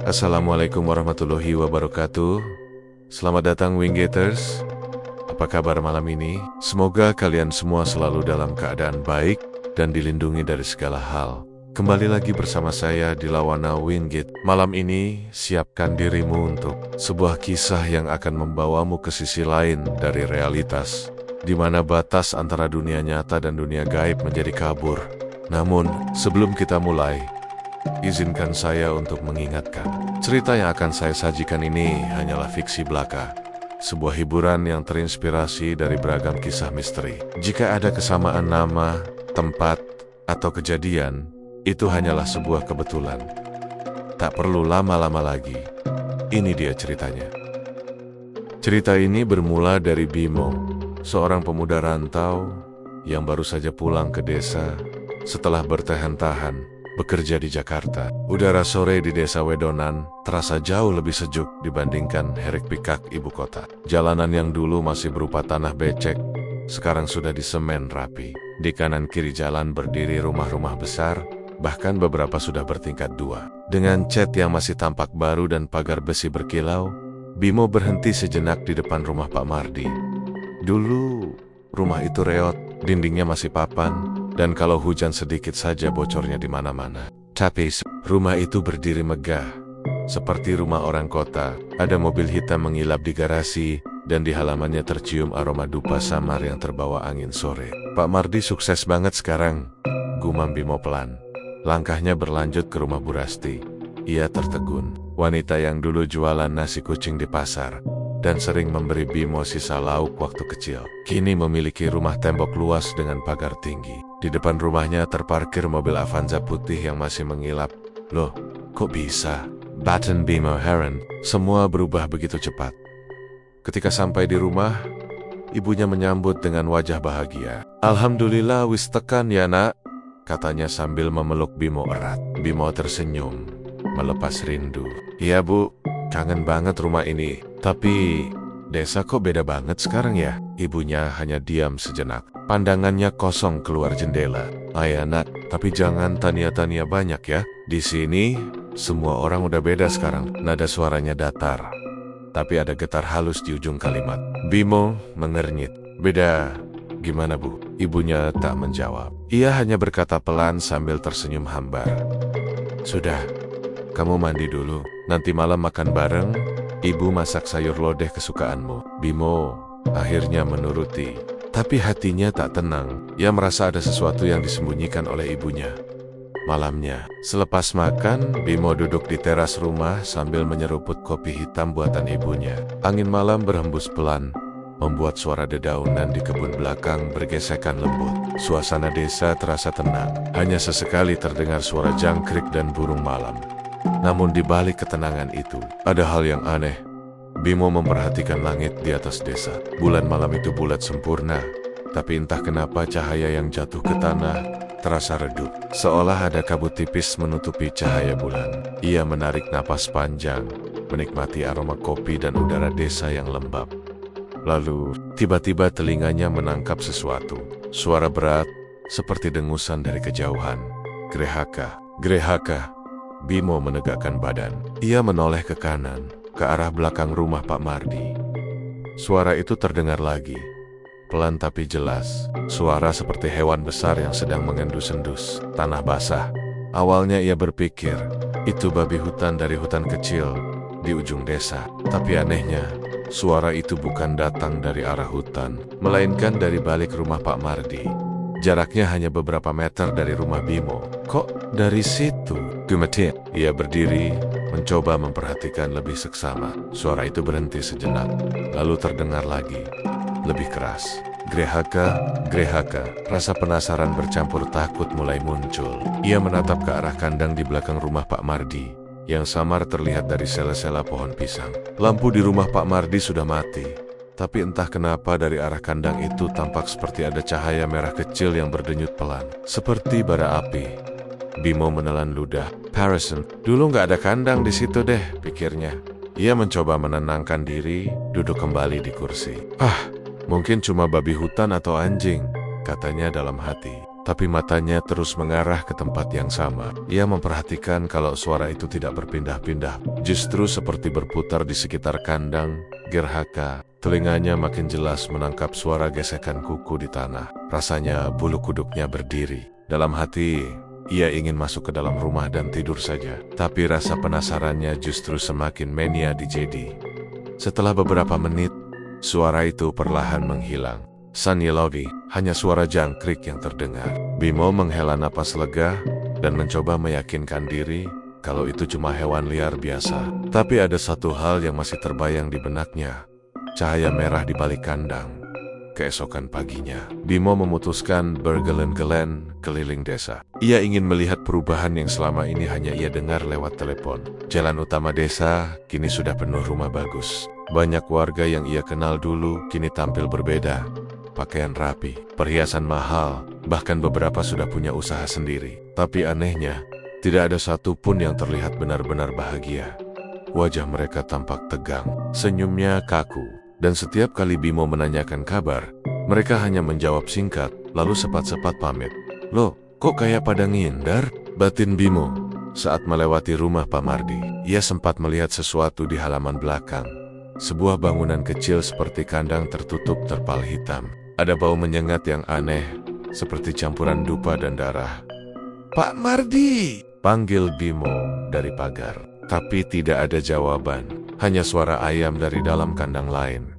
Assalamualaikum warahmatullahi wabarakatuh. Selamat datang Winggaters. Apa kabar malam ini? Semoga kalian semua selalu dalam keadaan baik dan dilindungi dari segala hal. Kembali lagi bersama saya di Lawana Wingate. Malam ini, siapkan dirimu untuk sebuah kisah yang akan membawamu ke sisi lain dari realitas, di mana batas antara dunia nyata dan dunia gaib menjadi kabur. Namun, sebelum kita mulai, izinkan saya untuk mengingatkan, cerita yang akan saya sajikan ini hanyalah fiksi belaka. Sebuah hiburan yang terinspirasi dari beragam kisah misteri. Jika ada kesamaan nama, tempat, atau kejadian, itu hanyalah sebuah kebetulan. Tak perlu lama-lama lagi. Ini dia ceritanya. Cerita ini bermula dari Bimo, seorang pemuda rantau yang baru saja pulang ke desa setelah bertahan-tahan bekerja di Jakarta. Udara sore di desa Wedonan terasa jauh lebih sejuk dibandingkan hiruk-pikuk ibu kota. Jalanan yang dulu masih berupa tanah becek, sekarang sudah disemen rapi. Di kanan kiri jalan berdiri rumah-rumah besar, bahkan beberapa sudah bertingkat 2. Dengan cat yang masih tampak baru dan pagar besi berkilau, Bimo berhenti sejenak di depan rumah Pak Mardi. Dulu, rumah itu reot, dindingnya masih papan, dan kalau hujan sedikit saja bocornya di mana-mana. Tapi rumah itu berdiri megah, seperti rumah orang kota. Ada mobil hitam mengilap di garasi, dan di halamannya tercium aroma dupa samar yang terbawa angin sore. Pak Mardi sukses banget sekarang, gumam Bimo pelan. Langkahnya berlanjut ke rumah Bu Rasti. Ia tertegun, wanita yang dulu jualan nasi kucing di pasar dan sering memberi Bimo sisa lauk waktu kecil. Kini memiliki rumah tembok luas dengan pagar tinggi. Di depan rumahnya terparkir mobil Avanza putih yang masih mengilap. Loh, kok bisa? Batin Bimo heran, semua berubah begitu cepat. Ketika sampai di rumah, ibunya menyambut dengan wajah bahagia. Alhamdulillah wis tekan ya nak, katanya sambil memeluk Bimo erat. Bimo tersenyum, melepas rindu. Iya bu, kangen banget rumah ini. Tapi, desa kok beda banget sekarang ya? Ibunya hanya diam sejenak. Pandangannya kosong keluar jendela. Ayah nak, tapi jangan tania-tania banyak ya. Di sini, semua orang udah beda sekarang. Nada suaranya datar, tapi ada getar halus di ujung kalimat. Bimo mengernyit. Beda, gimana bu? Ibunya tak menjawab. Ia hanya berkata pelan sambil tersenyum hambar. Sudah, kamu mandi dulu. Nanti malam makan bareng. Ibu masak sayur lodeh kesukaanmu. Bimo akhirnya menuruti. Tapi hatinya tak tenang. Ia merasa ada sesuatu yang disembunyikan oleh ibunya. Malamnya, selepas makan, Bimo duduk di teras rumah sambil menyeruput kopi hitam buatan ibunya. Angin malam berhembus pelan, membuat suara dedaunan di kebun belakang bergesekan lembut. Suasana desa terasa tenang. Hanya sesekali terdengar suara jangkrik dan burung malam. Namun di balik ketenangan itu, ada hal yang aneh. Bimo memperhatikan langit di atas desa. Bulan malam itu bulat sempurna, tapi entah kenapa cahaya yang jatuh ke tanah terasa redup. Seolah ada kabut tipis menutupi cahaya bulan. Ia menarik napas panjang, menikmati aroma kopi dan udara desa yang lembab. Lalu, tiba-tiba telinganya menangkap sesuatu. Suara berat, seperti dengusan dari kejauhan. Grehaka, grehaka. Bimo menegakkan badan. Ia menoleh ke kanan, ke arah belakang rumah Pak Mardi. Suara itu terdengar lagi, pelan tapi jelas. Suara seperti hewan besar yang sedang mengendus-endus tanah basah. Awalnya ia berpikir, itu babi hutan dari hutan kecil di ujung desa. Tapi anehnya, suara itu bukan datang dari arah hutan, melainkan dari balik rumah Pak Mardi. Jaraknya hanya beberapa meter dari rumah Bimo. Kok dari situ? Gemetir. Ia berdiri, mencoba memperhatikan lebih seksama. Suara itu berhenti sejenak, lalu terdengar lagi, lebih keras. Grehaka, grehaka. Rasa penasaran bercampur takut mulai muncul. Ia menatap ke arah kandang di belakang rumah Pak Mardi, yang samar terlihat dari sela-sela pohon pisang. Lampu di rumah Pak Mardi sudah mati, tapi entah kenapa dari arah kandang itu tampak seperti ada cahaya merah kecil yang berdenyut pelan, seperti bara api. Bimo menelan ludah. Harrison, dulu nggak ada kandang di situ deh, pikirnya. Ia mencoba menenangkan diri, duduk kembali di kursi. Mungkin cuma babi hutan atau anjing, katanya dalam hati. tapi matanya terus mengarah ke tempat yang sama. Ia memperhatikan kalau suara itu tidak berpindah-pindah, justru seperti berputar di sekitar kandang Gerhaka. Telinganya makin jelas menangkap suara gesekan kuku di tanah. Rasanya bulu kuduknya berdiri. Dalam hati, ia ingin masuk ke dalam rumah dan tidur saja. Tapi rasa penasarannya justru semakin mania di Jedi. Setelah beberapa menit, suara itu perlahan menghilang. Sanyelovi, hanya suara jangkrik yang terdengar. Bimo menghela napas lega dan mencoba meyakinkan diri kalau itu cuma hewan liar biasa. Tapi ada satu hal yang masih terbayang di benaknya. Cahaya merah di balik kandang. Keesokan paginya, Bimo memutuskan bergeleng-geleng keliling desa. Ia ingin melihat perubahan yang selama ini hanya ia dengar lewat telepon. Jalan utama desa kini sudah penuh rumah bagus. Banyak warga yang ia kenal dulu kini tampil berbeda. Pakaian rapi, perhiasan mahal, bahkan beberapa sudah punya usaha sendiri. Tapi anehnya, tidak ada satupun yang terlihat benar-benar bahagia. Wajah mereka tampak tegang, senyumnya kaku. Dan setiap kali Bimo menanyakan kabar, mereka hanya menjawab singkat, lalu cepat-cepat pamit. Loh, kok kayak pada ngindar? Batin Bimo saat melewati rumah Pak Mardi. Ia sempat melihat sesuatu di halaman belakang. Sebuah bangunan kecil seperti kandang tertutup terpal hitam. Ada bau menyengat yang aneh, seperti campuran dupa dan darah. Pak Mardi! Panggil Bimo dari pagar. Tapi tidak ada jawaban. Hanya suara ayam dari dalam kandang lain.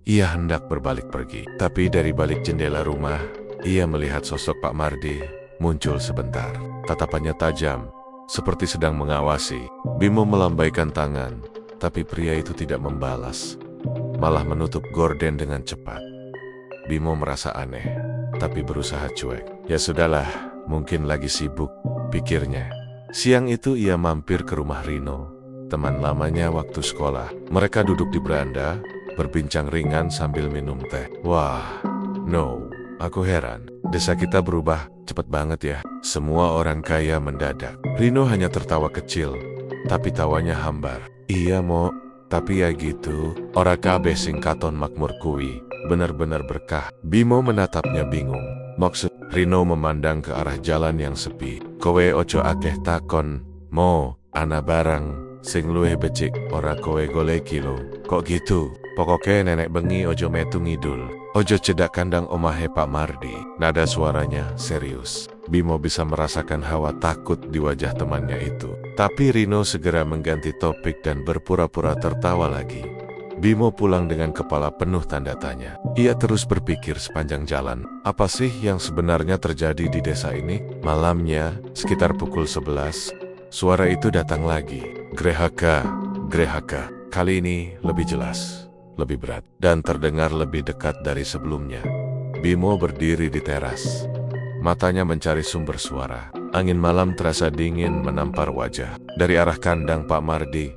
Ia hendak berbalik pergi. Tapi dari balik jendela rumah, ia melihat sosok Pak Mardi muncul sebentar. Tatapannya tajam, seperti sedang mengawasi. Bimo melambaikan tangan, tapi pria itu tidak membalas. Malah menutup gorden dengan cepat. Bimo merasa aneh, tapi berusaha cuek. Ya sudahlah, mungkin lagi sibuk, pikirnya. Siang itu ia mampir ke rumah Rino, teman lamanya waktu sekolah. Mereka duduk di beranda, berbincang ringan sambil minum teh. Wah, no, aku heran. Desa kita berubah cepat banget ya. Semua orang kaya mendadak. Rino hanya tertawa kecil, tapi tawanya hambar. Iya mo, tapi ya gitu. Ora kabeh sing katon makmur kuwi. Benar-benar berkah. Bimo menatapnya bingung. Maksud Rino memandang ke arah jalan yang sepi. Kowe ojo akeh takon, mo, ana barang sing luwih becik ora kowe goleki lho. Kok gitu? Pokoknya nenek bengi ojo metu ngidul. Ojo cedak kandang omahe Pak Mardi. Nada suaranya serius. Bimo bisa merasakan hawa takut di wajah temannya itu. Tapi Rino segera mengganti topik dan berpura-pura tertawa lagi. Bimo pulang dengan kepala penuh tanda tanya. Ia terus berpikir sepanjang jalan. Apa sih yang sebenarnya terjadi di desa ini? Malamnya, sekitar pukul 11, suara itu datang lagi. Gerhaka, Gerhaka. Kali ini lebih jelas, lebih berat, dan terdengar lebih dekat dari sebelumnya. Bimo berdiri di teras. Matanya mencari sumber suara. Angin malam terasa dingin menampar wajah. Dari arah kandang Pak Mardi,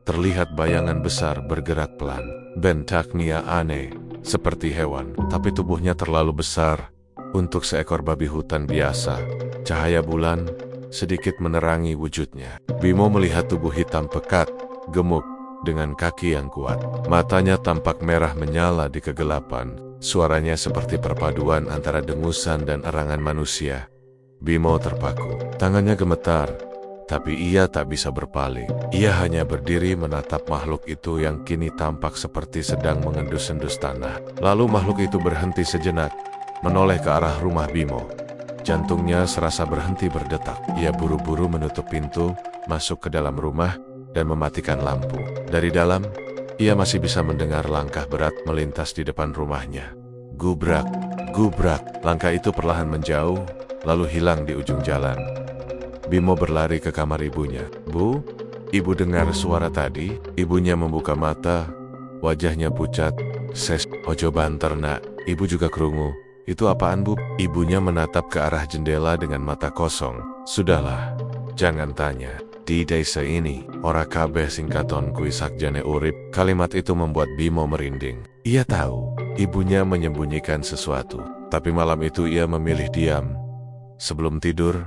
terlihat bayangan besar bergerak pelan. Bentaknya aneh, seperti hewan, tapi tubuhnya terlalu besar untuk seekor babi hutan biasa. Cahaya bulan sedikit menerangi wujudnya. Bimo melihat tubuh hitam pekat, gemuk, dengan kaki yang kuat. Matanya tampak merah menyala di kegelapan. Suaranya seperti perpaduan antara dengusan dan erangan manusia. Bimo terpaku. Tangannya gemetar, tapi ia tak bisa berpaling. Ia hanya berdiri menatap makhluk itu yang kini tampak seperti sedang mengendus-endus tanah. Lalu makhluk itu berhenti sejenak, menoleh ke arah rumah Bimo. Jantungnya serasa berhenti berdetak. Ia buru-buru menutup pintu, masuk ke dalam rumah, dan mematikan lampu. Dari dalam, ia masih bisa mendengar langkah berat melintas di depan rumahnya. Gubrak, gubrak. Langkah itu perlahan menjauh, lalu hilang di ujung jalan. Bimo berlari ke kamar ibunya. Bu, ibu dengar suara tadi? Ibunya membuka mata, wajahnya pucat. Ses, ojo banter nak, ibu juga kerungu. Itu apaan bu? Ibunya menatap ke arah jendela dengan mata kosong. Sudahlah, jangan tanya. Di desa ini, ora kabeh singkaton kui sakjane urip. Kalimat itu membuat Bimo merinding. Ia tahu, ibunya menyembunyikan sesuatu. Tapi malam itu ia memilih diam. Sebelum tidur,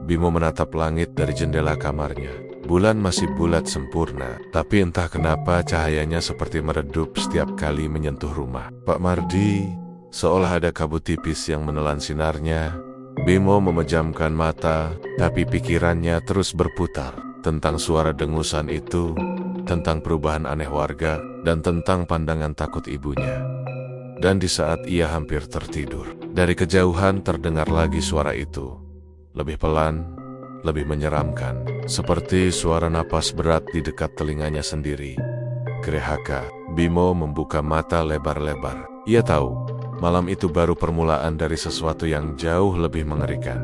Bimo menatap langit dari jendela kamarnya. Bulan masih bulat sempurna, tapi entah kenapa cahayanya seperti meredup setiap kali menyentuh rumah. Pak Mardi, seolah ada kabut tipis yang menelan sinarnya. Bimo memejamkan mata, tapi pikirannya terus berputar tentang suara dengusan itu, tentang perubahan aneh warga, dan tentang pandangan takut ibunya. Dan di saat ia hampir tertidur, dari kejauhan terdengar lagi suara itu. Lebih pelan, lebih menyeramkan, seperti suara napas berat di dekat telinganya sendiri. Gerehaka, Bimo membuka mata lebar-lebar. Ia tahu, malam itu baru permulaan dari sesuatu yang jauh lebih mengerikan.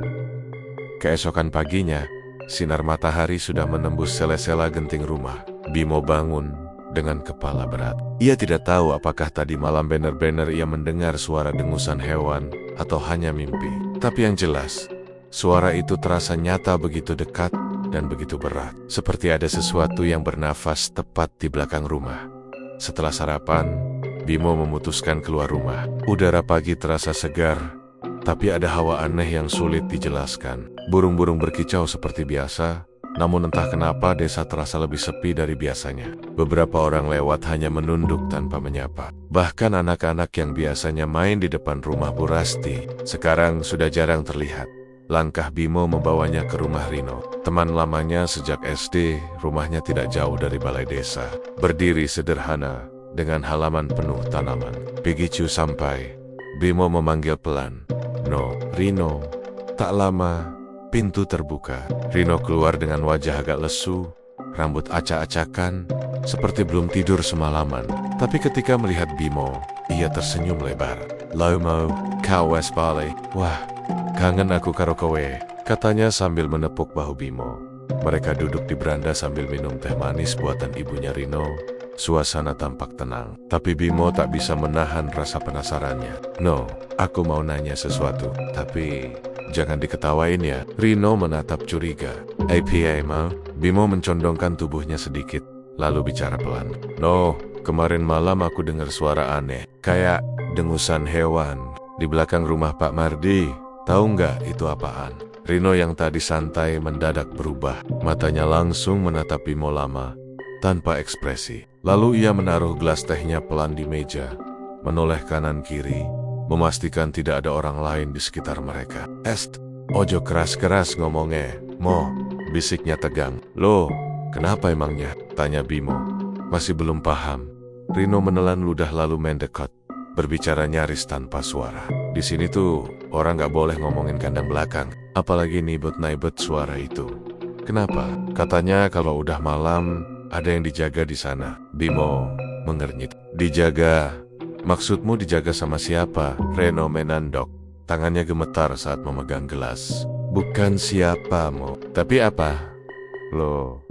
Keesokan paginya, sinar matahari sudah menembus sela-sela genting rumah. Bimo bangun dengan kepala berat. Ia tidak tahu apakah tadi malam benar-benar ia mendengar suara dengusan hewan atau hanya mimpi. Tapi yang jelas, suara itu terasa nyata begitu dekat dan begitu berat. Seperti ada sesuatu yang bernafas tepat di belakang rumah. Setelah sarapan, Bimo memutuskan keluar rumah. Udara pagi terasa segar, tapi ada hawa aneh yang sulit dijelaskan. Burung-burung berkicau seperti biasa, namun entah kenapa desa terasa lebih sepi dari biasanya. Beberapa orang lewat hanya menunduk tanpa menyapa. Bahkan anak-anak yang biasanya main di depan rumah Bu Rasti, sekarang sudah jarang terlihat. Langkah Bimo membawanya ke rumah Rino. Teman lamanya sejak SD, rumahnya tidak jauh dari balai desa. Berdiri sederhana, dengan halaman penuh tanaman. Begitu sampai, Bimo memanggil pelan, "No, Rino." Tak lama, pintu terbuka. Rino keluar dengan wajah agak lesu, rambut acak-acakan, seperti belum tidur semalaman. Tapi ketika melihat Bimo, ia tersenyum lebar. "Lomo, kau wes balik. Wah, kangen aku karo kowe," katanya sambil menepuk bahu Bimo. Mereka duduk di beranda sambil minum teh manis buatan ibunya Rino. Suasana tampak tenang, tapi Bimo tak bisa menahan rasa penasarannya. "No, aku mau nanya sesuatu, tapi jangan diketawain ya." Rino menatap curiga. "APA mau?" Bimo mencondongkan tubuhnya sedikit, lalu bicara pelan. "No, kemarin malam aku dengar suara aneh, kayak dengusan hewan di belakang rumah Pak Mardi. Tahu nggak itu apaan?" Rino yang tadi santai mendadak berubah. Matanya langsung menatap Bimo lama, tanpa ekspresi. Lalu ia menaruh gelas tehnya pelan di meja, menoleh kanan kiri, memastikan tidak ada orang lain di sekitar mereka. "Est, ojo keras-keras ngomongnya, Mo," bisiknya tegang. "Loh, kenapa emangnya?" tanya Bimo. Masih belum paham. Rino menelan ludah lalu mendekat, berbicara nyaris tanpa suara. "Di sini tuh, orang gak boleh ngomongin kandang belakang, apalagi nibet-nibet suara itu." "Kenapa?" Katanya kalau udah malam, ada yang dijaga di sana. Bimo mengernyit. "Dijaga? Maksudmu dijaga sama siapa?" Reno menandok. Tangannya gemetar saat memegang gelas. "Bukan siapa, Mo. Tapi apa?" "Loh,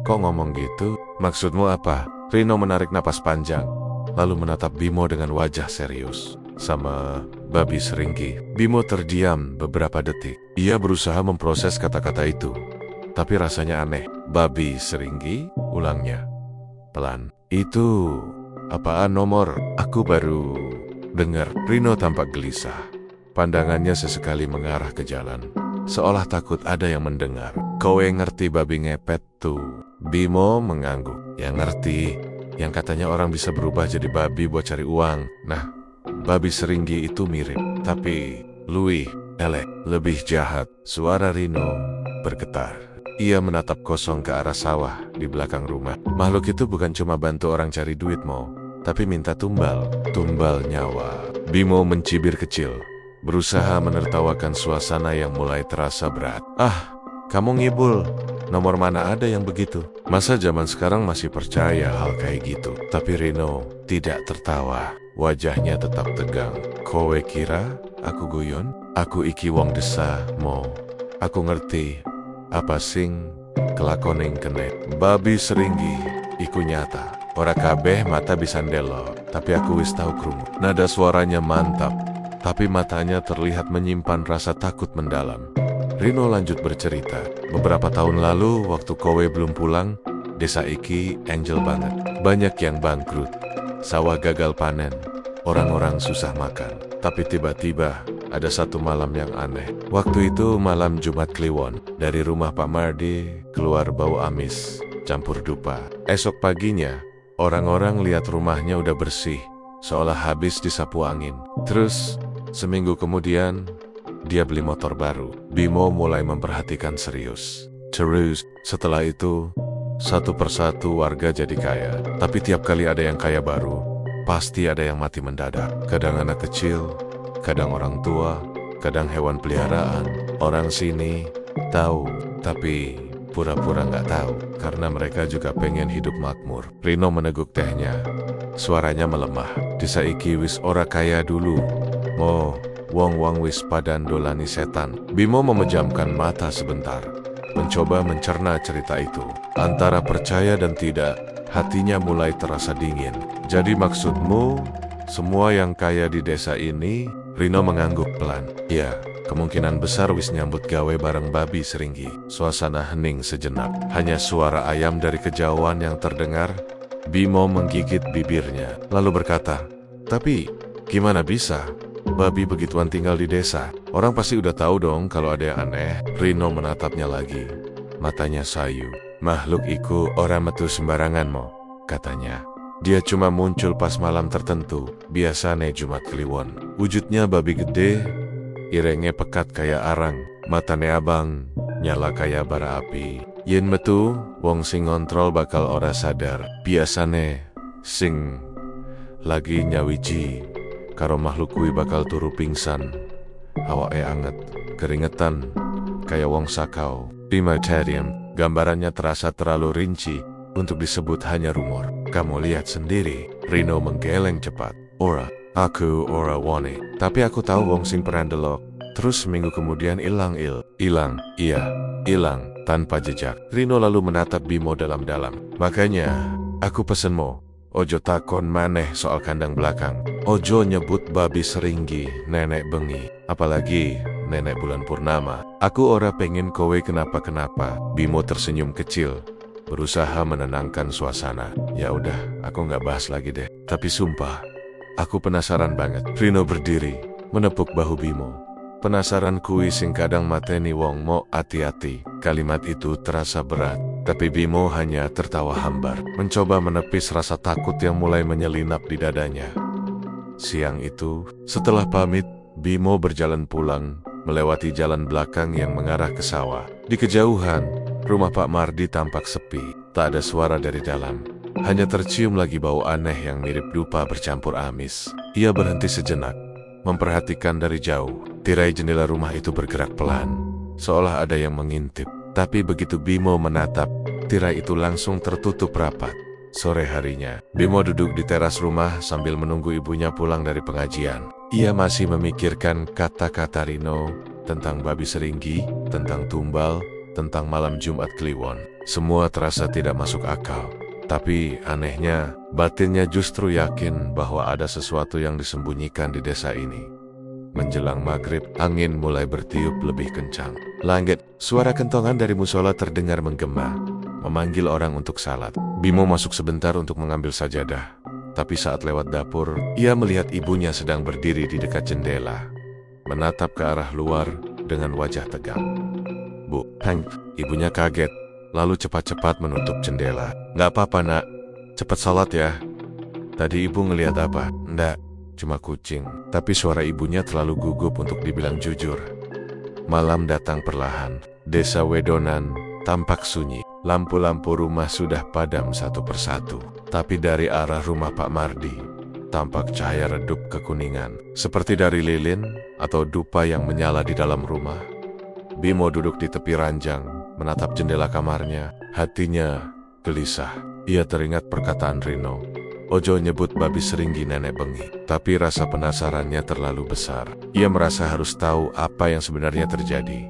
kok ngomong gitu? Maksudmu apa?" Rino menarik napas panjang, lalu menatap Bimo dengan wajah serius. "Sama babi seringgi." Bimo terdiam beberapa detik. Ia berusaha memproses kata-kata itu, tapi rasanya aneh. "Babi seringgi?" ulangnya pelan. "Itu apaan nomor? Aku baru dengar." Rino tampak gelisah. Pandangannya sesekali mengarah ke jalan, seolah takut ada yang mendengar. "Kowe ngerti babi ngepet tuh?" Bimo mengangguk. "Ya ngerti, yang katanya orang bisa berubah jadi babi buat cari uang. Nah, babi seringgi itu mirip, tapi luwih elek, lebih jahat." Suara Rino bergetar. Ia menatap kosong ke arah sawah di belakang rumah. Makhluk itu bukan cuma bantu orang cari duit, Mo, tapi minta tumbal nyawa. Bimo mencibir kecil, berusaha menertawakan suasana yang mulai terasa berat. "Ah, kamu ngibul. Nomor mana ada yang begitu? Masa zaman sekarang masih percaya hal kayak gitu?" Tapi Rino tidak tertawa. Wajahnya tetap tegang. "Kowe kira aku guyon? Aku iki wong desa, Mo. Aku ngerti apa sing kelakoning kene. Babi seringgi iku nyata. Ora kabeh mata bisa ndelo, tapi aku wis tau krungu." Nada suaranya mantap, tapi matanya terlihat menyimpan rasa takut mendalam. Rino lanjut bercerita. "Beberapa tahun lalu, waktu kowe belum pulang, desa iki angel banget. Banyak yang bangkrut, sawah gagal panen, orang-orang susah makan. Tapi tiba-tiba ada satu malam yang aneh. Waktu itu malam Jumat Kliwon. Dari rumah Pak Mardi keluar bau amis campur dupa. Esok paginya, orang-orang lihat rumahnya udah bersih, seolah habis disapu angin. Terus, seminggu kemudian, dia beli motor baru. Bimo mulai memperhatikan serius. Terus, setelah itu, satu persatu warga jadi kaya. Tapi tiap kali ada yang kaya baru, pasti ada yang mati mendadak. Kadang anak kecil, kadang orang tua, kadang hewan peliharaan. Orang sini tahu, tapi pura-pura nggak tahu, karena mereka juga pengen hidup makmur. Rino meneguk tehnya. Suaranya melemah. Disaiki wis ora kaya dulu. Wong wis padan dolani setan. Bimo memejamkan mata sebentar, mencoba mencerna cerita itu. Antara percaya dan tidak, hatinya mulai terasa dingin. Jadi maksudmu, semua yang kaya di desa ini? Rino mengangguk pelan. Ya, kemungkinan besar wis nyambut gawe bareng babi seringgi. Suasana hening sejenak. Hanya suara ayam dari kejauhan yang terdengar. Bimo menggigit bibirnya, lalu berkata, "Tapi, gimana bisa? Babi begituan tinggal di desa. Orang pasti udah tahu dong kalau ada yang aneh." Rino menatapnya lagi. Matanya sayu. "Makhluk iku ora metu sembarangan mo," katanya. "Dia cuma muncul pas malam tertentu, biasane Jumat Kliwon. Wujudnya babi gede, irenge pekat kayak arang, matane abang, nyala kayak bara api. Yen metu, wong sing ngontrol bakal ora sadar. Biasane, sing lagi nyawiji karo makhluk kuwi bakal turu pingsan, awake anget, keringetan, kayak wong sakau." Pimatarium, gambarannya terasa terlalu rinci untuk disebut hanya rumor. "Kamu lihat sendiri." Rino menggeleng cepat. Aku ora wone. Tapi aku tahu wong sing pernah delok. Terus seminggu kemudian ilang. Iya, ilang, tanpa jejak. Rino lalu menatap Bimo dalam-dalam. "Makanya, aku pesenmu, ojo takon maneh soal kandang belakang. Ojo nyebut babi seringgi, nenek bengi. Apalagi nenek bulan purnama. Aku ora pengen kowe kenapa-kenapa." Bimo tersenyum kecil, berusaha menenangkan suasana. "Ya udah, aku nggak bahas lagi deh. Tapi sumpah, aku penasaran banget." Rino berdiri, menepuk bahu Bimo. "Penasaran kui sing kadang mateni wong, mo hati-hati." Kalimat itu terasa berat, tapi Bimo hanya tertawa hambar, mencoba menepis rasa takut yang mulai menyelinap di dadanya. Siang itu, setelah pamit, Bimo berjalan pulang, melewati jalan belakang yang mengarah ke sawah. Di kejauhan, rumah Pak Mardi tampak sepi, tak ada suara dari dalam. Hanya tercium lagi bau aneh yang mirip dupa bercampur amis. Ia berhenti sejenak, memperhatikan dari jauh. Tirai jendela rumah itu bergerak pelan, seolah ada yang mengintip. Tapi begitu Bimo menatap, tirai itu langsung tertutup rapat. Sore harinya, Bimo duduk di teras rumah sambil menunggu ibunya pulang dari pengajian. Ia masih memikirkan kata-kata Rino tentang babi seringgi, tentang tumbal, tentang malam Jumat Kliwon. Semua terasa tidak masuk akal. Tapi anehnya, batinnya justru yakin bahwa ada sesuatu yang disembunyikan di desa ini. Menjelang maghrib, angin mulai bertiup lebih kencang. Langit, suara kentongan dari musola terdengar menggema, memanggil orang untuk salat. Bimo masuk sebentar untuk mengambil sajadah. Tapi saat lewat dapur, ia melihat ibunya sedang berdiri di dekat jendela, menatap ke arah luar dengan wajah tegang. "Bu, ibunya kaget, lalu cepat-cepat menutup jendela. "Nggak apa-apa nak, cepat salat ya. Tadi ibu ngelihat apa?" "Nggak, cuma kucing." Tapi suara ibunya terlalu gugup untuk dibilang jujur. Malam datang perlahan. Desa Wedonan tampak sunyi. Lampu-lampu rumah sudah padam satu persatu. Tapi dari arah rumah Pak Mardi, tampak cahaya redup kekuningan, seperti dari lilin atau dupa yang menyala di dalam rumah. Bimo duduk di tepi ranjang, menatap jendela kamarnya. Hatinya gelisah. Ia teringat perkataan Rino, "Ojo nyebut babi seringgi nenek bengi." Tapi rasa penasarannya terlalu besar. Ia merasa harus tahu apa yang sebenarnya terjadi.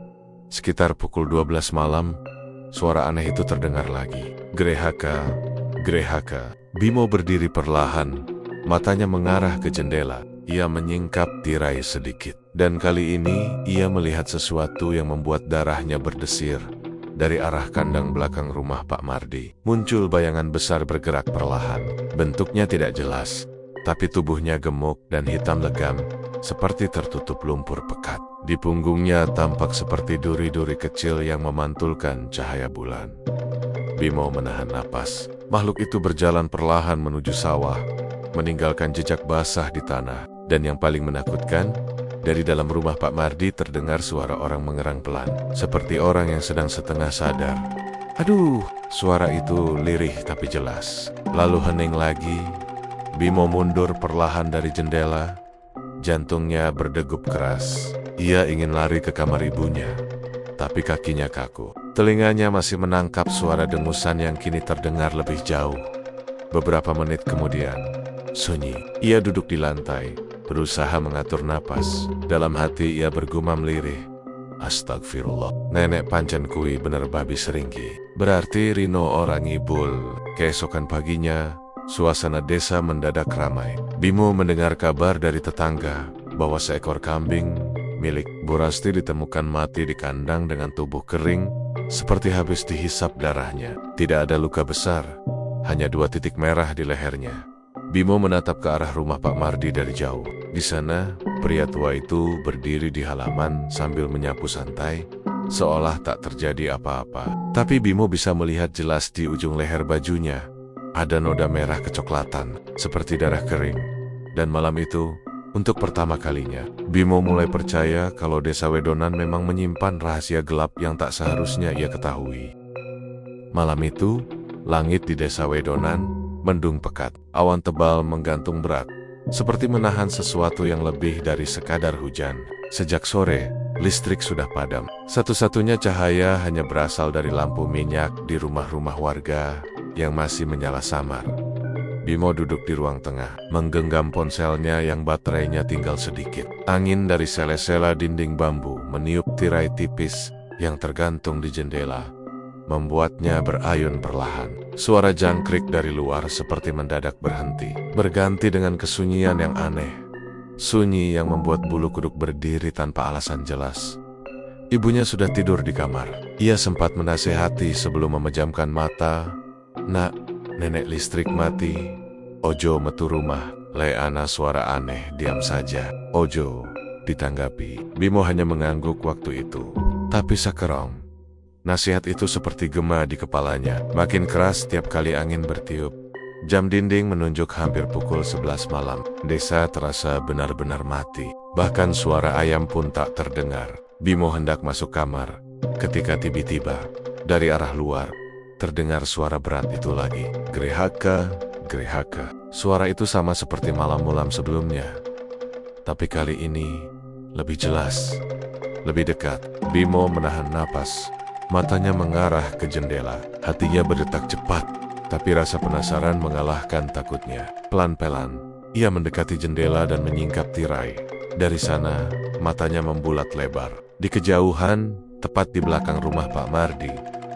Sekitar pukul 12 malam, suara aneh itu terdengar lagi. Grehaka, grehaka. Bimo berdiri perlahan, matanya mengarah ke jendela. Ia menyingkap tirai sedikit. Dan kali ini, ia melihat sesuatu yang membuat darahnya berdesir. Dari arah kandang belakang rumah Pak Mardi, muncul bayangan besar bergerak perlahan. Bentuknya tidak jelas, tapi tubuhnya gemuk dan hitam legam, seperti tertutup lumpur pekat. Di punggungnya tampak seperti duri-duri kecil yang memantulkan cahaya bulan. Bimo menahan napas. Makhluk itu berjalan perlahan menuju sawah, meninggalkan jejak basah di tanah. Dan yang paling menakutkan, Dari dalam rumah Pak Mardi terdengar suara orang mengerang pelan, seperti orang yang sedang setengah sadar. Aduh, suara itu lirih tapi jelas. Lalu hening lagi. Bimo mundur perlahan dari jendela. Jantungnya berdegup keras. Ia ingin lari ke kamar ibunya, tapi kakinya kaku. Telinganya masih menangkap suara dengusan yang kini terdengar lebih jauh. Beberapa menit kemudian, sunyi. Ia duduk di lantai, berusaha mengatur napas. Dalam hati ia bergumam lirih. Astagfirullah, nenek pancen kui bener babi seringgi. Berarti Rino orang ngibul. Keesokan paginya, suasana desa mendadak ramai. Bimo mendengar kabar dari tetangga bahwa seekor kambing milik Bu Rasti ditemukan mati di kandang dengan tubuh kering, seperti habis dihisap darahnya. Tidak ada luka besar, hanya 2 titik merah di lehernya. Bimo menatap ke arah rumah Pak Mardi dari jauh. Di sana, pria tua itu berdiri di halaman sambil menyapu santai, seolah tak terjadi apa-apa. Tapi Bimo bisa melihat jelas di ujung leher bajunya ada noda merah kecoklatan, seperti darah kering. Dan malam itu, untuk pertama kalinya, Bimo mulai percaya kalau Desa Wedonan memang menyimpan rahasia gelap yang tak seharusnya ia ketahui. Malam itu, langit di Desa Wedonan mendung pekat. Awan tebal menggantung berat, seperti menahan sesuatu yang lebih dari sekadar hujan. Sejak sore, listrik sudah padam. Satu-satunya cahaya hanya berasal dari lampu minyak di rumah-rumah warga yang masih menyala samar. Bimo duduk di ruang tengah, menggenggam ponselnya yang baterainya tinggal sedikit. Angin dari sela-sela dinding bambu meniup tirai tipis yang tergantung di jendela, membuatnya berayun perlahan. Suara jangkrik dari luar seperti mendadak berhenti, berganti dengan kesunyian yang aneh. Sunyi yang membuat bulu kuduk berdiri tanpa alasan jelas. Ibunya sudah tidur di kamar. Ia sempat menasehati sebelum memejamkan mata. Nak, nenek listrik mati. Ojo metu rumah. Leana suara aneh, diam saja. Ojo, ditanggapi. Bimo hanya mengangguk waktu itu. Tapi sakerong, nasihat itu seperti gema di kepalanya. Makin keras setiap kali angin bertiup. Jam dinding menunjuk hampir pukul 11 malam. Desa terasa benar-benar mati. Bahkan suara ayam pun tak terdengar. Bimo hendak masuk kamar, ketika tiba-tiba, dari arah luar, terdengar suara berat itu lagi. Grehaka, grehaka. Suara itu sama seperti malam-malam sebelumnya. Tapi kali ini, lebih jelas, lebih dekat. Bimo menahan napas. Matanya mengarah ke jendela. Hatinya berdetak cepat. Tapi rasa penasaran mengalahkan takutnya. Pelan-pelan, ia mendekati jendela dan menyingkap tirai. Dari sana, matanya membulat lebar. Di kejauhan, tepat di belakang rumah Pak Mardi,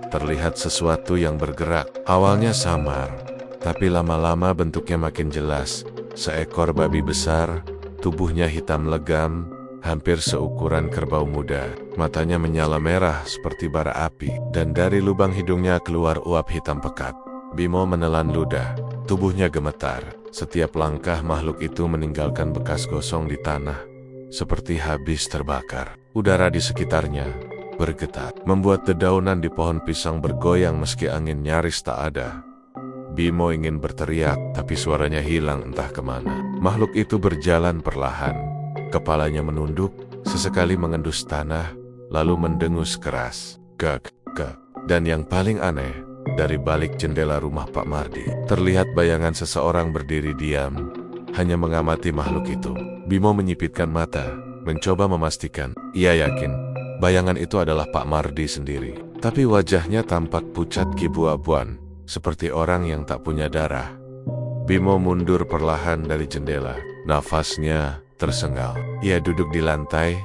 terlihat sesuatu yang bergerak. Awalnya samar, tapi lama-lama bentuknya makin jelas. Seekor babi besar, tubuhnya hitam legam, hampir seukuran kerbau muda. Matanya menyala merah seperti bara api, dan dari lubang hidungnya keluar uap hitam pekat. Bimo menelan ludah, tubuhnya gemetar. Setiap langkah makhluk itu meninggalkan bekas gosong di tanah, seperti habis terbakar. Udara di sekitarnya bergetar, membuat dedaunan di pohon pisang bergoyang meski angin nyaris tak ada. Bimo ingin berteriak, tapi suaranya hilang entah kemana. Makhluk itu berjalan perlahan, kepalanya menunduk, sesekali mengendus tanah, lalu mendengus keras. Gak, gak. Dan yang paling aneh, dari balik jendela rumah Pak Mardi, terlihat bayangan seseorang berdiri diam, hanya mengamati makhluk itu. Bimo menyipitkan mata, mencoba memastikan. Ia yakin, bayangan itu adalah Pak Mardi sendiri. Tapi wajahnya tampak pucat kibu-abuan, seperti orang yang tak punya darah. Bimo mundur perlahan dari jendela, nafasnya tersengal. Ia duduk di lantai,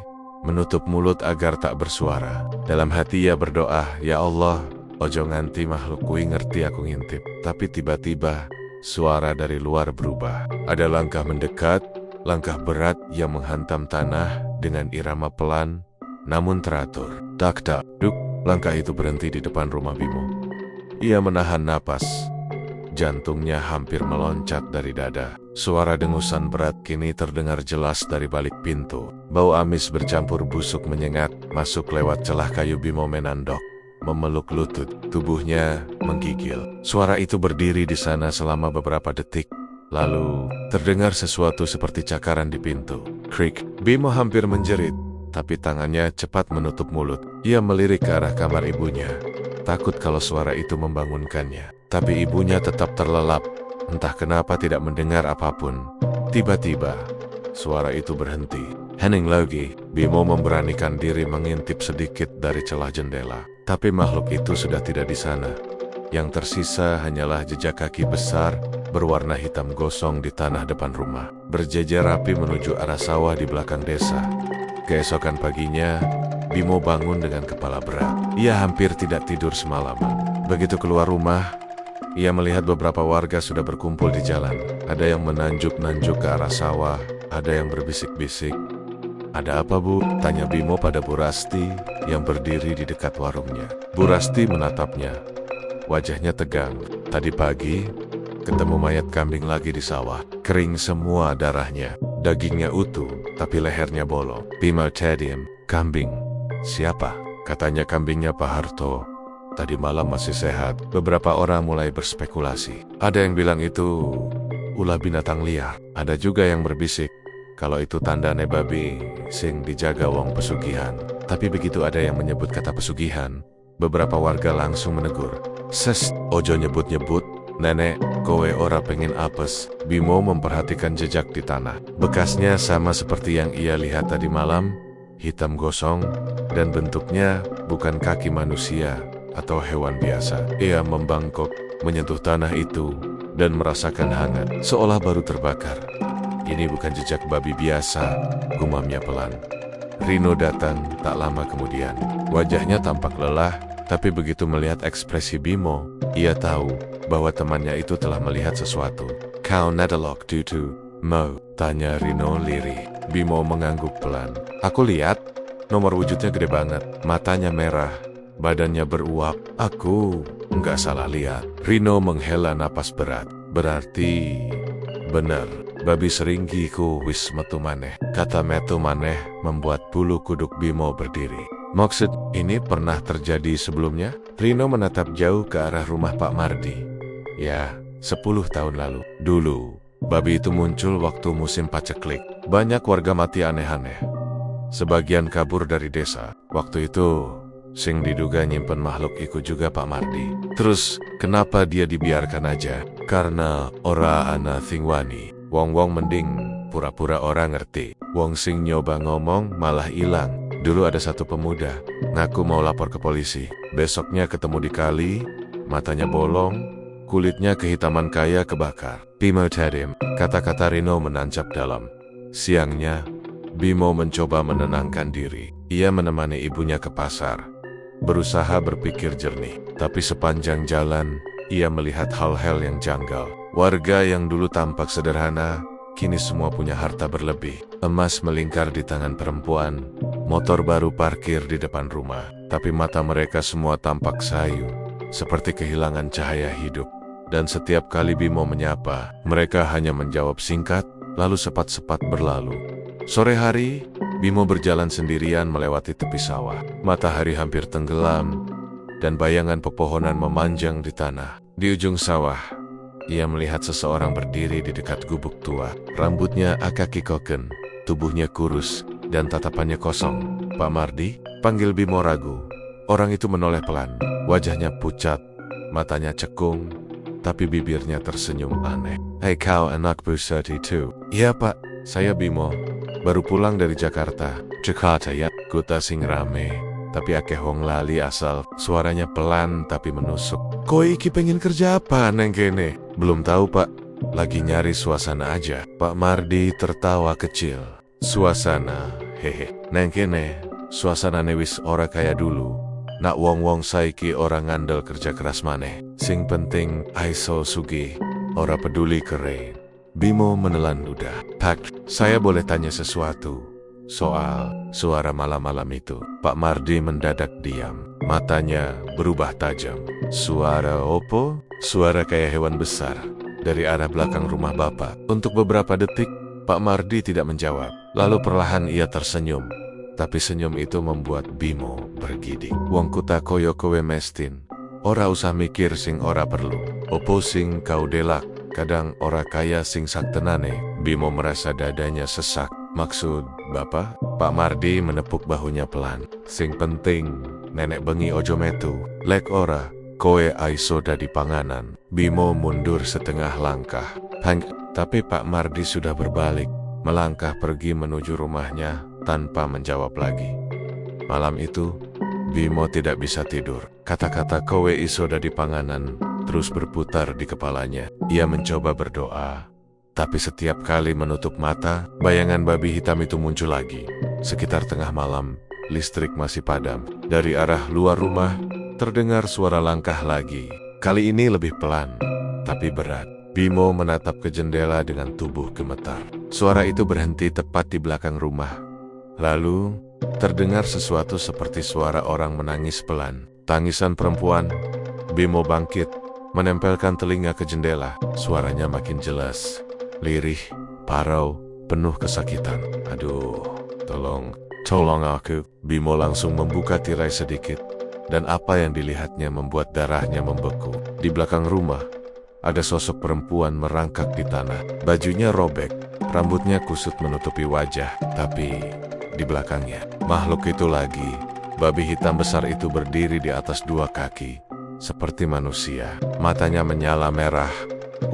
menutup mulut agar tak bersuara. Dalam hati ia berdoa, "Ya Allah, ojo nganti makhluk kui ngerti aku ngintip." Tapi tiba-tiba, suara dari luar berubah. Ada langkah mendekat, langkah berat yang menghantam tanah dengan irama pelan, namun teratur. Tak-tak, duk, langkah itu berhenti di depan rumah Bimo. Ia menahan napas. Jantungnya hampir meloncat dari dada. Suara dengusan berat kini terdengar jelas dari balik pintu. Bau amis bercampur busuk menyengat, masuk lewat celah kayu. Bimo menandok, memeluk lutut, tubuhnya menggigil. Suara itu berdiri di sana selama beberapa detik, Lalu, terdengar sesuatu seperti cakaran di pintu. Krik, Bimo hampir menjerit, tapi tangannya cepat menutup mulut. Ia melirik ke arah kamar ibunya, takut kalau suara itu membangunkannya. Tapi ibunya tetap terlelap, entah kenapa tidak mendengar apapun. Tiba-tiba, suara itu berhenti. Hening lagi, Bimo memberanikan diri mengintip sedikit dari celah jendela. Tapi makhluk itu sudah tidak di sana. Yang tersisa hanyalah jejak kaki besar berwarna hitam gosong di tanah depan rumah, berjejer rapi menuju arah sawah di belakang desa. Keesokan paginya, Bimo bangun dengan kepala berat. Ia hampir tidak tidur semalaman. Begitu keluar rumah, ia melihat beberapa warga sudah berkumpul di jalan. Ada yang menanjuk-nanjuk ke arah sawah, ada yang berbisik-bisik. "Ada apa, Bu?" tanya Bimo pada Bu Rasti yang berdiri di dekat warungnya. Bu Rasti menatapnya. Wajahnya tegang. Tadi pagi, ketemu mayat kambing lagi di sawah. Kering semua darahnya. Dagingnya utuh, tapi lehernya bolong. Bimo terdiam. "Kambing? Siapa?" Katanya kambingnya Pak Harto. Tadi malam masih sehat. Beberapa orang mulai berspekulasi. Ada yang bilang itu ulah binatang liar. Ada juga yang berbisik kalau itu tandane babi sing dijaga wong pesugihan. Tapi begitu ada yang menyebut kata pesugihan, beberapa warga langsung menegur. "Ses, ojo nyebut-nyebut. Nenek, kowe ora pengen apes." Bimo memperhatikan jejak di tanah. Bekasnya sama seperti yang ia lihat tadi malam, hitam gosong, dan bentuknya bukan kaki manusia atau hewan biasa. Ia membangkok, menyentuh tanah itu, dan merasakan hangat, seolah baru terbakar. "Ini bukan jejak babi biasa," gumamnya pelan. Rino datang tak lama kemudian. Wajahnya tampak lelah, tapi begitu melihat ekspresi Bimo, ia tahu bahwa temannya itu telah melihat sesuatu. "Kau nadalok tutu, Mo?" tanya Rino lirih. Bimo mengangguk pelan. "Aku lihat, nomor wujudnya gede banget, matanya merah, badannya beruap. Aku nggak salah lihat." Rino menghela napas berat. "Berarti benar, babi seringgiku wis metu maneh." Kata metu maneh membuat bulu kuduk Bimo berdiri. "Maksud ini pernah terjadi sebelumnya?" Rino menatap jauh ke arah rumah Pak Mardi. "Ya, 10 tahun lalu. Dulu, babi itu muncul waktu musim paceklik. Banyak warga mati aneh-aneh. Sebagian kabur dari desa. Waktu itu, sing diduga nyimpen makhluk ikut juga Pak Mardi. Terus, kenapa dia dibiarkan aja? Karena ora ana sing wani. Wong-wong mending pura-pura orang ngerti. Wong sing nyoba ngomong malah ilang. Dulu ada satu pemuda, ngaku mau lapor ke polisi. Besoknya ketemu di kali, matanya bolong, kulitnya kehitaman kaya kebakar." Bimo terdiam. Kata-kata Rino menancap dalam. Siangnya, Bimo mencoba menenangkan diri. Ia menemani ibunya ke pasar, berusaha berpikir jernih. Tapi sepanjang jalan, ia melihat hal-hal yang janggal. Warga yang dulu tampak sederhana, kini semua punya harta berlebih. Emas melingkar di tangan perempuan, motor baru parkir di depan rumah. Tapi mata mereka semua tampak sayu, seperti kehilangan cahaya hidup. Dan setiap kali Bimo menyapa, mereka hanya menjawab singkat, lalu sepat-sepat berlalu. Sore hari, Bimo berjalan sendirian melewati tepi sawah. Matahari hampir tenggelam, dan bayangan pepohonan memanjang di tanah. Di ujung sawah, ia melihat seseorang berdiri di dekat gubuk tua. Rambutnya akakikoken, tubuhnya kurus, dan tatapannya kosong. "Pak Mardi?" panggil Bimo ragu. Orang itu menoleh pelan. Wajahnya pucat, matanya cekung, tapi bibirnya tersenyum aneh. "Hei kau anak Bu 32. "Iya Pak, saya Bimo. Baru pulang dari Jakarta." "Jakarta ya?" "Kota sing rame, tapi akeh wong lali asal." Suaranya pelan tapi menusuk. "Koe iki pengen kerja apa neng kene?" "Belum tahu Pak, lagi nyari suasana aja." Pak Mardi tertawa kecil. "Suasana, hehe. Neng kene, suasana wis ora kaya dulu. Nak wong-wong saiki ora ngandel kerja keras maneh. Sing penting aiso sugih, ora peduli keren." Bimo menelan ludah. "Pak, saya boleh tanya sesuatu soal suara malam-malam itu?" Pak Mardi mendadak diam. Matanya berubah tajam. "Suara opo?" "Suara kayak hewan besar dari arah belakang rumah Bapak." Untuk beberapa detik, Pak Mardi tidak menjawab. Lalu perlahan ia tersenyum. Tapi senyum itu membuat Bimo bergidik. "Wong kuta koyo kowe mestin. Ora usah mikir sing ora perlu. Opo sing kau delak?" kadang ora kaya sing saktenane. Bimo merasa dadanya sesak. Maksud Bapak? Pak Mardi menepuk bahunya pelan. Sing penting, nenek bengi ojo metu. Lek ora, koe aiso dadi panganan. Bimo mundur setengah langkah. Tapi Pak Mardi sudah berbalik, melangkah pergi menuju rumahnya tanpa menjawab lagi. Malam itu, Bimo tidak bisa tidur. Kata-kata kowe iso dadi panganan terus berputar di kepalanya. Ia mencoba berdoa, tapi setiap kali menutup mata, bayangan babi hitam itu muncul lagi. Sekitar tengah malam, listrik masih padam. Dari arah luar rumah, terdengar suara langkah lagi. Kali ini lebih pelan, tapi berat. Bimo menatap ke jendela dengan tubuh gemetar. Suara itu berhenti tepat di belakang rumah. Lalu, terdengar sesuatu seperti suara orang menangis pelan. Tangisan perempuan. Bimo bangkit, menempelkan telinga ke jendela. Suaranya makin jelas, lirih, parau, penuh kesakitan. Aduh, tolong aku. Bimo langsung membuka tirai sedikit, dan apa yang dilihatnya membuat darahnya membeku. Di belakang rumah, ada sosok perempuan merangkak di tanah. Bajunya robek, rambutnya kusut menutupi wajah, tapi di belakangnya, makhluk itu lagi. Babi hitam besar itu berdiri di atas dua kaki, seperti manusia. Matanya menyala merah,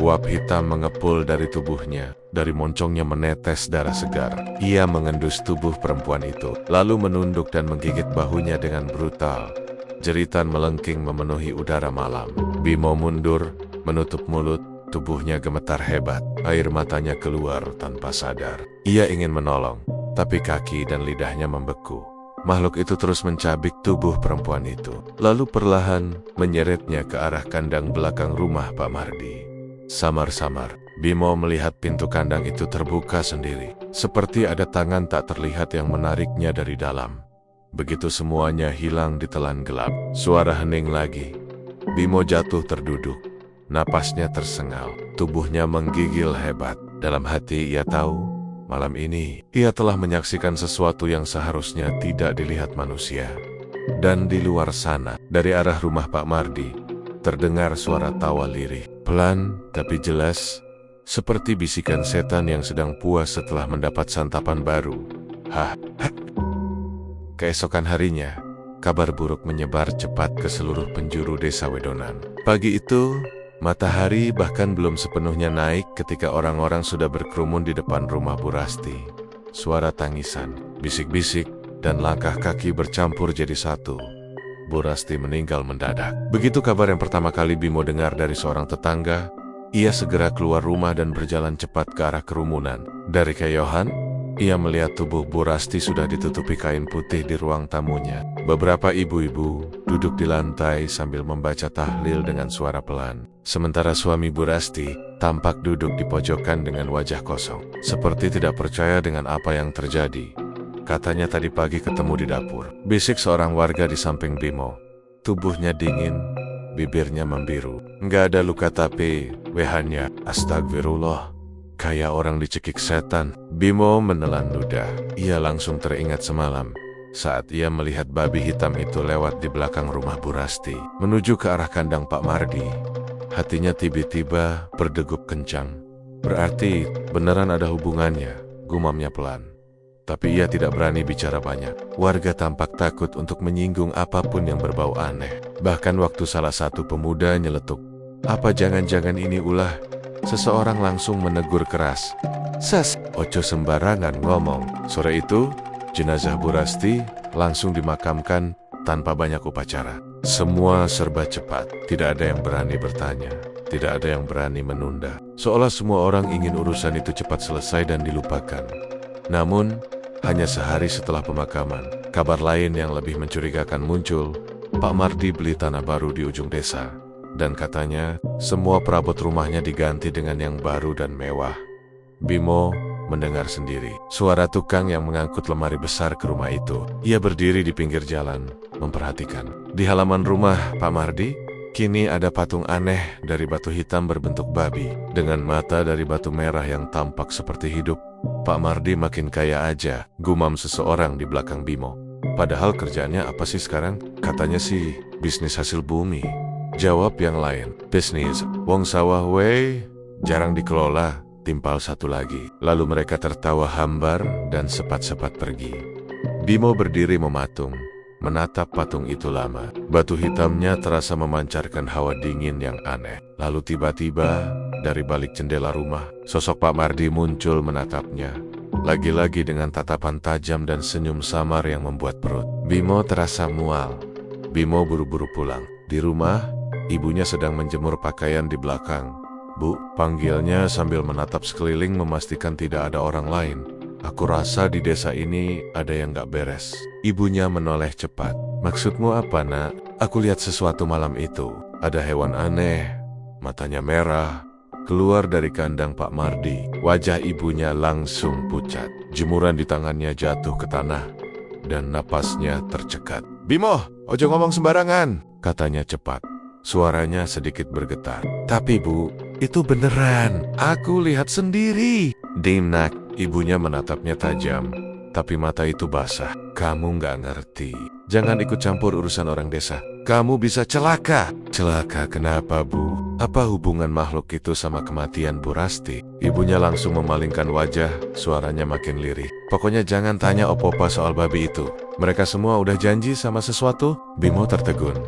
uap hitam mengepul dari tubuhnya. Dari moncongnya menetes darah segar. Ia mengendus tubuh perempuan itu, lalu menunduk dan menggigit bahunya dengan brutal. Jeritan melengking memenuhi udara malam. Bimo mundur, menutup mulut, tubuhnya gemetar hebat. Air matanya keluar tanpa sadar. Ia ingin menolong, tapi kaki dan lidahnya membeku. Makhluk itu terus mencabik tubuh perempuan itu, lalu perlahan menyeretnya ke arah kandang belakang rumah Pak Mardi. Samar-samar, Bimo melihat pintu kandang itu terbuka sendiri, seperti ada tangan tak terlihat yang menariknya dari dalam. Begitu semuanya hilang di telan gelap, suara hening lagi. Bimo jatuh terduduk, napasnya tersengal, tubuhnya menggigil hebat. Dalam hati ia tahu, malam ini, ia telah menyaksikan sesuatu yang seharusnya tidak dilihat manusia. Dan di luar sana, dari arah rumah Pak Mardi, terdengar suara tawa lirih. Pelan, tapi jelas, seperti bisikan setan yang sedang puas setelah mendapat santapan baru. Keesokan harinya, kabar buruk menyebar cepat ke seluruh penjuru desa Wedonan. Pagi itu, matahari bahkan belum sepenuhnya naik ketika orang-orang sudah berkerumun di depan rumah Bu Rasti. Suara tangisan, bisik-bisik, dan langkah kaki bercampur jadi satu. Bu Rasti meninggal mendadak. Begitu kabar yang pertama kali Bimo dengar dari seorang tetangga, ia segera keluar rumah dan berjalan cepat ke arah kerumunan. Dari kejauhan, ia melihat tubuh Bu Rasti sudah ditutupi kain putih di ruang tamunya. Beberapa ibu-ibu duduk di lantai sambil membaca tahlil dengan suara pelan. Sementara suami Bu Rasti tampak duduk di pojokan dengan wajah kosong, seperti tidak percaya dengan apa yang terjadi. Katanya tadi pagi ketemu di dapur, bisik seorang warga di samping Bimo. Tubuhnya dingin, bibirnya membiru. Nggak ada luka tapi wehannya, astagfirullah. Kayak orang dicekik setan. Bimo menelan ludah. Ia langsung teringat semalam saat ia melihat babi hitam itu lewat di belakang rumah Bu Rasti, menuju ke arah kandang Pak Mardi. Hatinya tiba-tiba berdegup kencang. Berarti beneran ada hubungannya, gumamnya pelan. Tapi ia tidak berani bicara banyak. Warga tampak takut untuk menyinggung apapun yang berbau aneh. Bahkan waktu salah satu pemuda nyeletuk, "Apa jangan-jangan ini ulah?" Seseorang langsung menegur keras, "Sas, ojo sembarangan ngomong." Sore itu, jenazah Bu Rasti langsung dimakamkan tanpa banyak upacara. Semua serba cepat, tidak ada yang berani bertanya, tidak ada yang berani menunda. Seolah semua orang ingin urusan itu cepat selesai dan dilupakan. Namun, hanya sehari setelah pemakaman, kabar lain yang lebih mencurigakan muncul. Pak Mardi beli tanah baru di ujung desa, dan katanya semua perabot rumahnya diganti dengan yang baru dan mewah. Bimo mendengar sendiri suara tukang yang mengangkut lemari besar ke rumah itu. Ia berdiri di pinggir jalan, memperhatikan. Di halaman rumah Pak Mardi, kini ada patung aneh dari batu hitam berbentuk babi, dengan mata dari batu merah yang tampak seperti hidup. "Pak Mardi makin kaya aja," gumam seseorang di belakang Bimo. "Padahal kerjaannya apa sih sekarang?" "Katanya sih bisnis hasil bumi," jawab yang lain. "Bisnis? Wong sawah wey." jarang dikelola, timpal satu lagi. Lalu mereka tertawa hambar dan sepat-sepat pergi. Bimo berdiri mematung, menatap patung itu lama. Batu hitamnya terasa memancarkan hawa dingin yang aneh. Lalu tiba-tiba, dari balik jendela rumah, sosok Pak Mardi muncul menatapnya. Lagi-lagi dengan tatapan tajam dan senyum samar yang membuat perut Bimo terasa mual. Bimo buru-buru pulang. Di rumah, ibunya sedang menjemur pakaian di belakang. "Bu," panggilnya sambil menatap sekeliling memastikan tidak ada orang lain. "Aku rasa di desa ini ada yang gak beres." Ibunya menoleh cepat. "Maksudmu apa, Nak?" "Aku lihat sesuatu malam itu. Ada hewan aneh, matanya merah, keluar dari kandang Pak Mardi." Wajah ibunya langsung pucat. Jemuran di tangannya jatuh ke tanah dan napasnya tercekat. "Bimo, ojo ngomong sembarangan," katanya cepat. Suaranya sedikit bergetar. "Tapi Bu, itu beneran. Aku lihat sendiri." "Dim, Nak." Ibunya menatapnya tajam, tapi mata itu basah. "Kamu nggak ngerti. Jangan ikut campur urusan orang desa. Kamu bisa celaka." "Celaka kenapa, Bu? Apa hubungan makhluk itu sama kematian Bu Rasti?" Ibunya langsung memalingkan wajah, suaranya makin lirih. "Pokoknya jangan tanya opo-opa soal babi itu. Mereka semua udah janji sama sesuatu." Bimo tertegun.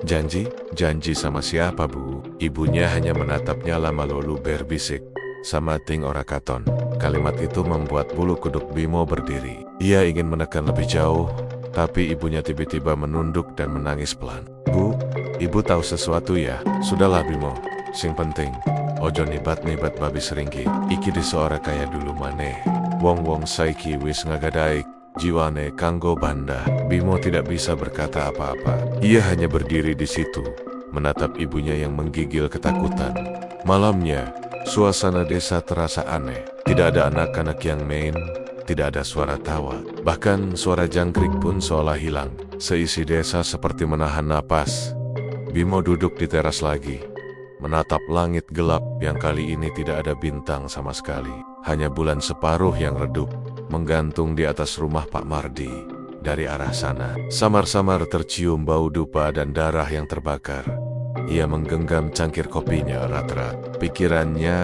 "Janji? Janji sama siapa, Bu?" Ibunya hanya menatapnya lama lalu berbisik, "Sama ting ora katon." Kalimat itu membuat bulu kuduk Bimo berdiri. Ia ingin menekan lebih jauh, tapi ibunya tiba-tiba menunduk dan menangis pelan. "Bu, ibu tahu sesuatu ya?" "Sudahlah Bimo, sing penting ojo nibat-nibat babi seringgi. Iki diseora kaya dulu maneh. Wong-wong saiki wis ngagadaik jiwane kanggo banda." Bimo tidak bisa berkata apa-apa. Ia hanya berdiri di situ, menatap ibunya yang menggigil ketakutan. Malamnya, suasana desa terasa aneh. Tidak ada anak-anak yang main, tidak ada suara tawa. Bahkan suara jangkrik pun seolah hilang. Seisi desa seperti menahan napas. Bimo duduk di teras lagi, menatap langit gelap yang kali ini tidak ada bintang sama sekali. Hanya bulan separuh yang redup, menggantung di atas rumah Pak Mardi. Dari arah sana, samar-samar tercium bau dupa dan darah yang terbakar. Ia menggenggam cangkir kopinya erat-erat. Pikirannya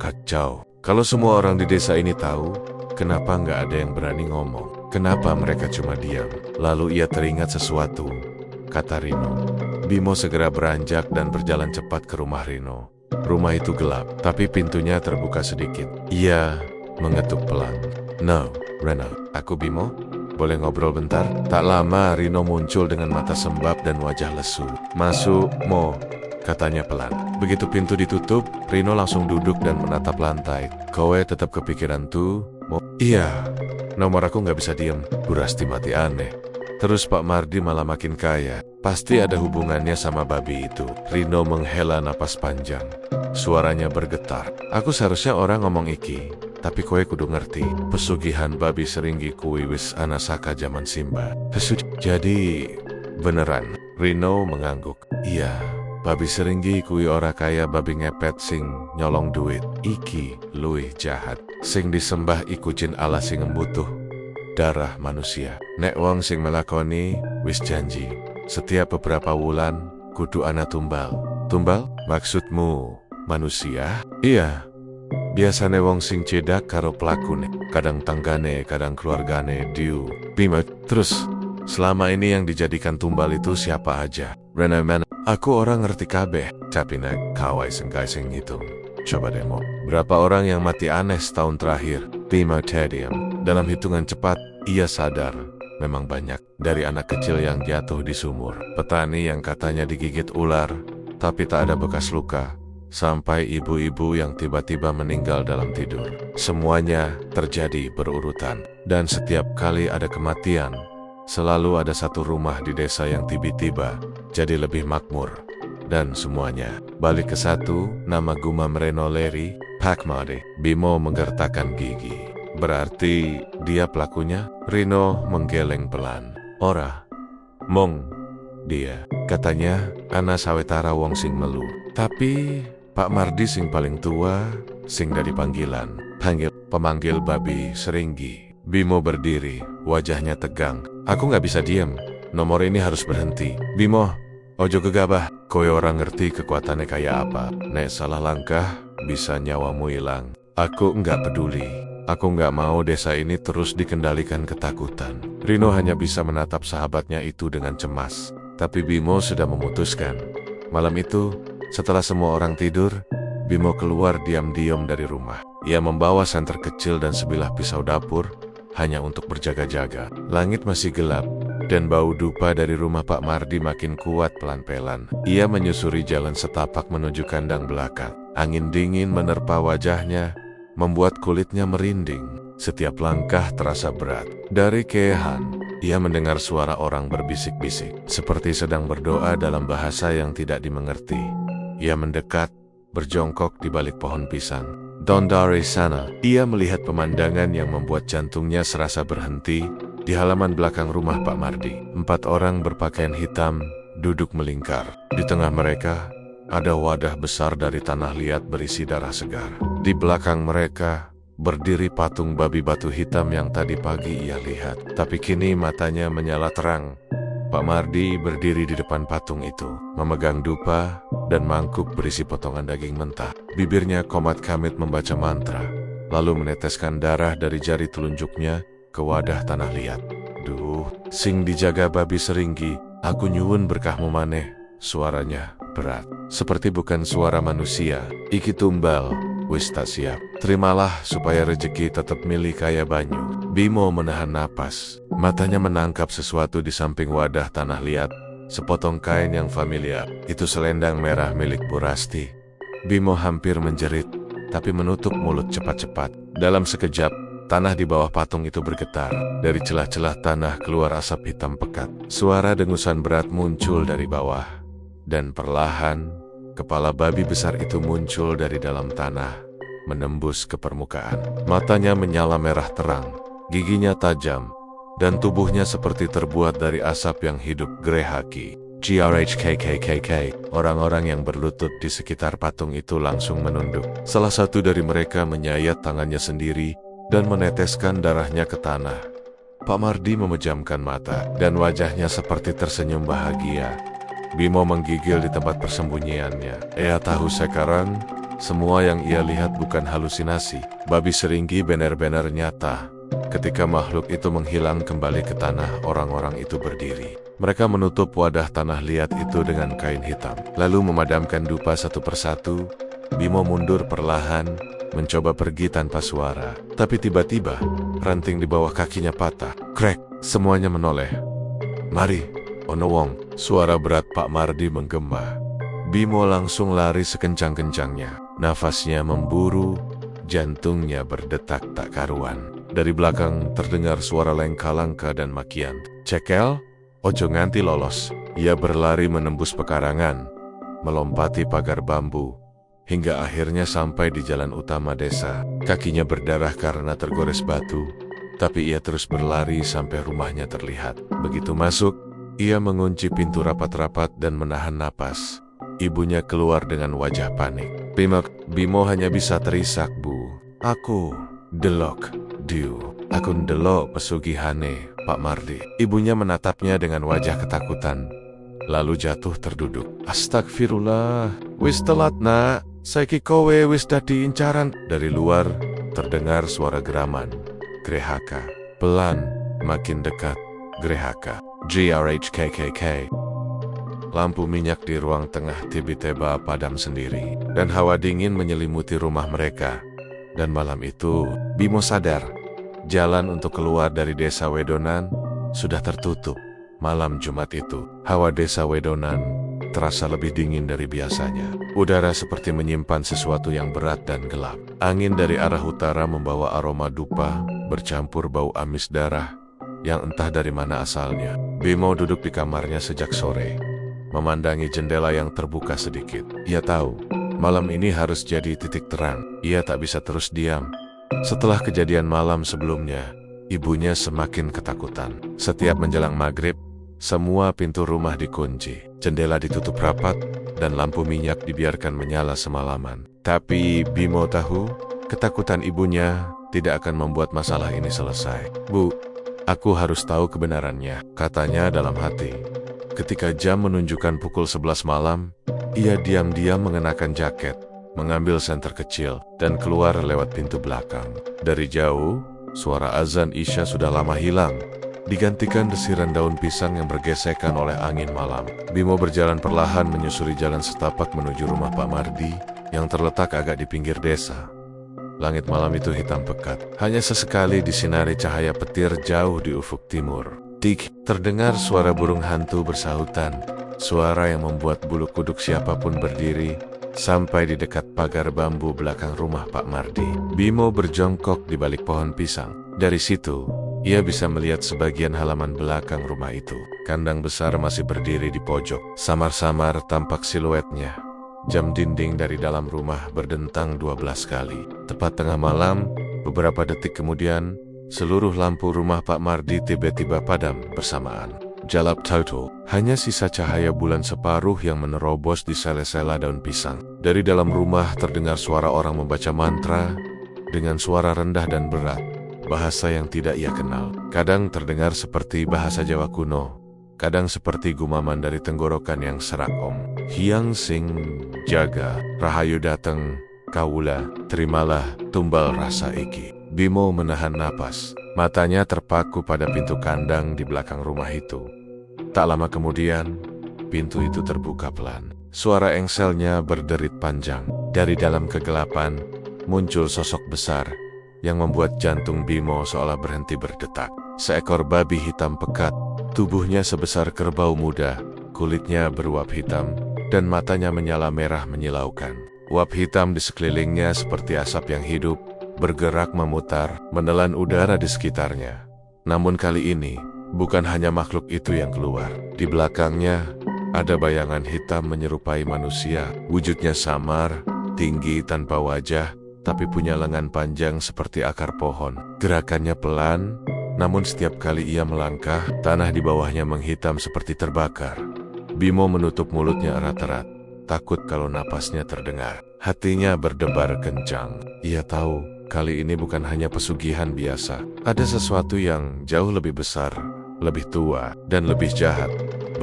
kacau. Kalau semua orang di desa ini tahu, kenapa nggak ada yang berani ngomong? Kenapa mereka cuma diam? Lalu ia teringat sesuatu, kata Rino. Bimo segera beranjak dan berjalan cepat ke rumah Rino. Rumah itu gelap, tapi pintunya terbuka sedikit. Ia mengetuk pelan. "No, Reno, aku Bimo. Boleh ngobrol bentar?" Tak lama Rino muncul dengan mata sembab dan wajah lesu. "Masuk, Mo," katanya pelan. Begitu pintu ditutup, Rino langsung duduk dan menatap lantai. "Kowe tetap kepikiran tuh, Mo?" "Iya, nomor aku nggak bisa diem." Bu Rasti mati aneh. Terus Pak Mardi malah makin kaya. Pasti ada hubungannya sama babi itu. Rino menghela napas panjang. Suaranya bergetar. "Aku seharusnya orang ngomong iki, tapi kowe kudu ngerti. Pesugihan babi seringgi kuwi wis ana saka zaman Simba." "Jadi beneran?" Rino mengangguk. "Iya, babi seringgi kuwi ora kaya babi ngepet sing nyolong duit. Iki luwih jahat. Sing disembah iku jin ala sing embutuh darah manusia. Nek wong sing melakoni wis janji, setiap beberapa wulan kudu ana tumbal." "Tumbal? Maksudmu manusia?" "Iya. Biasane wong sing cedak karo pelakune. Kadang tanggane, kadang keluargane diu." "Bimo, terus selama ini yang dijadikan tumbal itu siapa aja?" "Reneman, aku orang ngerti kabeh. Tapi nek kawai sing ngitung. Coba demo. Berapa orang yang mati aneh setahun terakhir?" Bimo terdiam. Dalam hitungan cepat, ia sadar memang banyak. Dari anak kecil yang jatuh di sumur, petani yang katanya digigit ular, tapi tak ada bekas luka, sampai ibu-ibu yang tiba-tiba meninggal dalam tidur. Semuanya terjadi berurutan. Dan setiap kali ada kematian, selalu ada satu rumah di desa yang tiba-tiba jadi lebih makmur. Dan semuanya balik ke satu, nama gumam Reno Leri, Pak Mardi. Bimo menggertakkan gigi. "Berarti dia pelakunya?" Rino menggeleng pelan. "Ora, mong dia. Katanya ana sawetara wong sing melu. Tapi Pak Mardi sing paling tua, sing dari panggilan. Pemanggil babi seringgi." Bimo berdiri, wajahnya tegang. "Aku nggak bisa diem. Nomor ini harus berhenti. Bimo, ojo gegabah. Kowe orang ngerti kekuatannya kayak apa. Nek salah langkah, bisa nyawamu hilang. Aku nggak peduli. Aku nggak mau desa ini terus dikendalikan ketakutan. Rino hanya bisa menatap sahabatnya itu dengan cemas. Tapi Bimo sudah memutuskan. Malam itu, setelah semua orang tidur, Bimo keluar diam-diam dari rumah. Ia membawa senter kecil dan sebilah pisau dapur, hanya untuk berjaga-jaga. Langit masih gelap, dan bau dupa dari rumah Pak Mardi makin kuat pelan-pelan. Ia menyusuri jalan setapak menuju kandang belakang. Angin dingin menerpa wajahnya, membuat kulitnya merinding. Setiap langkah terasa berat. Dari keehan, ia mendengar suara orang berbisik-bisik, seperti sedang berdoa dalam bahasa yang tidak dimengerti. Ia mendekat, berjongkok di balik pohon pisang. Dan dari sana, ia melihat pemandangan yang membuat jantungnya serasa berhenti. Di halaman belakang rumah Pak Mardi, 4 orang berpakaian hitam duduk melingkar. Di tengah mereka, ada wadah besar dari tanah liat berisi darah segar. Di belakang mereka, berdiri patung babi batu hitam yang tadi pagi ia lihat. Tapi kini matanya menyala terang. Pak Mardi berdiri di depan patung itu, memegang dupa dan mangkuk berisi potongan daging mentah. Bibirnya komat kamit membaca mantra, lalu meneteskan darah dari jari telunjuknya ke wadah tanah liat. Duh, sing dijaga babi seringgi, aku nyuwun berkahmu maneh. Suaranya berat, seperti bukan suara manusia. Iki tumbal, wis tak siap. Terimalah supaya rejeki tetap milik kaya banyu. Bimo menahan napas. Matanya menangkap sesuatu di samping wadah tanah liat. Sepotong kain yang familiar. Itu selendang merah milik Bu Rasti. Bimo hampir menjerit, tapi menutup mulut cepat-cepat. Dalam sekejap, tanah di bawah patung itu bergetar. Dari celah-celah tanah keluar asap hitam pekat. Suara dengusan berat muncul dari bawah. Dan perlahan, kepala babi besar itu muncul dari dalam tanah, menembus ke permukaan. Matanya menyala merah terang, giginya tajam, dan tubuhnya seperti terbuat dari asap yang hidup. Grehaki, GRHKKKK. Orang-orang yang berlutut di sekitar patung itu langsung menunduk. Salah satu dari mereka menyayat tangannya sendiri dan meneteskan darahnya ke tanah. Pak Mardi memejamkan mata, dan wajahnya seperti tersenyum bahagia. Bimo menggigil di tempat persembunyiannya. Ia tahu sekarang, semua yang ia lihat bukan halusinasi. Babi seringgi benar-benar nyata. Ketika makhluk itu menghilang kembali ke tanah, orang-orang itu berdiri. Mereka menutup wadah tanah liat itu dengan kain hitam, lalu memadamkan dupa satu persatu. Bimo mundur perlahan, mencoba pergi tanpa suara. Tapi tiba-tiba, ranting di bawah kakinya patah. Krek, semuanya menoleh. Mari, ono wong. Suara berat Pak Mardi menggema. Bimo langsung lari sekencang-kencangnya. Nafasnya memburu, jantungnya berdetak tak karuan. Dari belakang terdengar suara lengka-langka dan makian. Cekel, ojo nganti lolos. Ia berlari menembus pekarangan, melompati pagar bambu, hingga akhirnya sampai di jalan utama desa. Kakinya berdarah karena tergores batu, tapi ia terus berlari sampai rumahnya terlihat. Begitu masuk, ia mengunci pintu rapat-rapat dan menahan napas. Ibunya keluar dengan wajah panik. Bimo hanya bisa terisak, Bu. Aku, delok, aku ndelok pesugihane, Pak Mardi. Ibunya menatapnya dengan wajah ketakutan, lalu jatuh terduduk. Astagfirullah, wis telat nak, saiki kowe wis dadi incaran. Dari luar, terdengar suara geraman. Grehaka, pelan, makin dekat. Grehaka, GRHKKK. Lampu minyak di ruang tengah tiba-tiba padam sendiri, dan hawa dingin menyelimuti rumah mereka. Dan malam itu, Bimo sadar, jalan untuk keluar dari desa Wedonan sudah tertutup. Malam Jumat itu, hawa desa Wedonan terasa lebih dingin dari biasanya. Udara seperti menyimpan sesuatu yang berat dan gelap. Angin dari arah utara membawa aroma dupa, bercampur bau amis darah, yang entah dari mana asalnya. Bimo duduk di kamarnya sejak sore, memandangi jendela yang terbuka sedikit. Ia tahu, malam ini harus jadi titik terang. Ia tak bisa terus diam. Setelah kejadian malam sebelumnya, ibunya semakin ketakutan. Setiap menjelang maghrib, semua pintu rumah dikunci, jendela ditutup rapat, dan lampu minyak dibiarkan menyala semalaman. Tapi Bimo tahu, ketakutan ibunya tidak akan membuat masalah ini selesai. Bu, aku harus tahu kebenarannya, katanya dalam hati. Ketika jam menunjukkan pukul 11 malam, ia diam-diam mengenakan jaket, mengambil senter kecil, dan keluar lewat pintu belakang. Dari jauh, suara azan Isya sudah lama hilang, digantikan desiran daun pisang yang bergesekan oleh angin malam. Bimo berjalan perlahan menyusuri jalan setapak menuju rumah Pak Mardi yang terletak agak di pinggir desa. Langit malam itu hitam pekat, hanya sesekali disinari cahaya petir jauh di ufuk timur. Tik, terdengar suara burung hantu bersahutan, suara yang membuat bulu kuduk siapapun berdiri, sampai di dekat pagar bambu belakang rumah Pak Mardi. Bimo berjongkok di balik pohon pisang. Dari situ, ia bisa melihat sebagian halaman belakang rumah itu. Kandang besar masih berdiri di pojok. Samar-samar tampak siluetnya. Jam dinding dari dalam rumah berdentang 12 kali. Tepat tengah malam, beberapa detik kemudian, seluruh lampu rumah Pak Mardi tiba-tiba padam bersamaan. Jalap total, hanya sisa cahaya bulan separuh yang menerobos di sela-sela daun pisang. Dari dalam rumah terdengar suara orang membaca mantra dengan suara rendah dan berat. Bahasa yang tidak ia kenal. Kadang terdengar seperti bahasa Jawa kuno, kadang seperti gumaman dari tenggorokan yang serak. Om Hyang Sing Jaga, Rahayu dateng, Kawula, terimalah tumbal rasa iki. Bimo menahan napas. Matanya terpaku pada pintu kandang di belakang rumah itu. Tak lama kemudian, pintu itu terbuka pelan. Suara engselnya berderit panjang. Dari dalam kegelapan, muncul sosok besar yang membuat jantung Bimo seolah berhenti berdetak. Seekor babi hitam pekat, tubuhnya sebesar kerbau muda, kulitnya beruap hitam, dan matanya menyala merah menyilaukan. Uap hitam di sekelilingnya seperti asap yang hidup, bergerak memutar, menelan udara di sekitarnya. Namun kali ini, bukan hanya makhluk itu yang keluar. Di belakangnya, ada bayangan hitam menyerupai manusia. Wujudnya samar, tinggi tanpa wajah, tapi punya lengan panjang seperti akar pohon. Gerakannya pelan, namun setiap kali ia melangkah, tanah di bawahnya menghitam seperti terbakar. Bimo menutup mulutnya erat-erat, takut kalau napasnya terdengar. Hatinya berdebar kencang. Ia tahu, kali ini bukan hanya pesugihan biasa. Ada sesuatu yang jauh lebih besar, lebih tua, dan lebih jahat.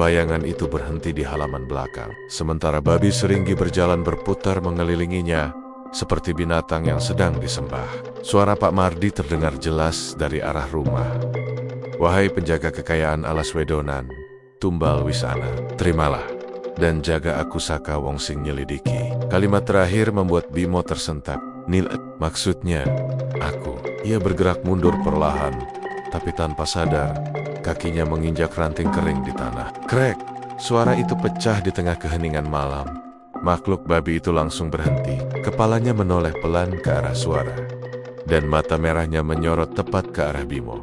Bayangan itu berhenti di halaman belakang. Sementara babi seringgi berjalan berputar mengelilinginya, seperti binatang yang sedang disembah. Suara Pak Mardi terdengar jelas dari arah rumah. Wahai penjaga kekayaan alas wedonan, tumbal wisana, terimalah, dan jaga aku saka wong sing nyelidiki. Kalimat terakhir membuat Bimo tersentak. Maksudnya, aku. Ia bergerak mundur perlahan, tapi tanpa sadar, kakinya menginjak ranting kering di tanah. Krek! Suara itu pecah di tengah keheningan malam. Makhluk babi itu langsung berhenti. Kepalanya menoleh pelan ke arah suara, dan mata merahnya menyorot tepat ke arah Bimo.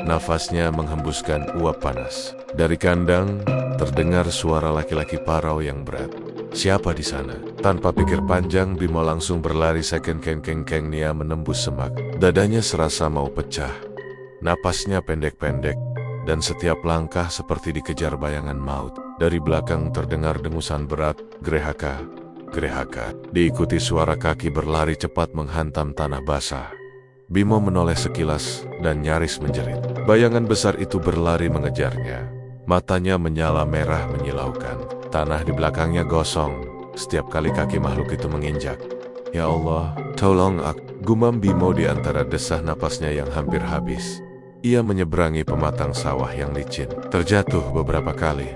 Nafasnya menghembuskan uap panas. Dari kandang, terdengar suara laki-laki parau yang berat. Siapa di sana? Tanpa pikir panjang, Bimo langsung berlari sekeng-keng-keng nia menembus semak. Dadanya serasa mau pecah. Napasnya pendek-pendek, dan setiap langkah seperti dikejar bayangan maut. Dari belakang terdengar dengusan berat, grehaka, grehaka. Diikuti suara kaki berlari cepat menghantam tanah basah. Bimo menoleh sekilas dan nyaris menjerit. Bayangan besar itu berlari mengejarnya. Matanya menyala merah menyilaukan. Tanah di belakangnya gosong setiap kali kaki makhluk itu menginjak. Ya Allah, tolong aku, gumam Bimo di antara desah napasnya yang hampir habis. Ia menyeberangi pematang sawah yang licin. Terjatuh beberapa kali,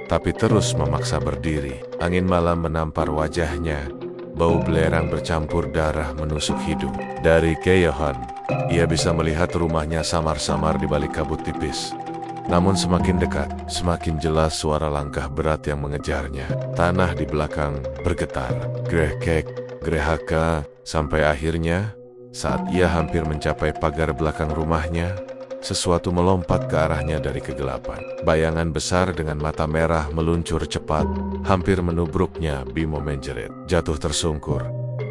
tapi terus memaksa berdiri. Angin malam menampar wajahnya. Bau belerang bercampur darah menusuk hidung. Dari kejauhan, ia bisa melihat rumahnya samar-samar di balik kabut tipis. Namun semakin dekat, semakin jelas suara langkah berat yang mengejarnya. Tanah di belakang bergetar. Greh-kek, grehaka, sampai akhirnya, saat ia hampir mencapai pagar belakang rumahnya, sesuatu melompat ke arahnya dari kegelapan. Bayangan besar dengan mata merah meluncur cepat, hampir menubruknya. Bimo menjerit, jatuh tersungkur,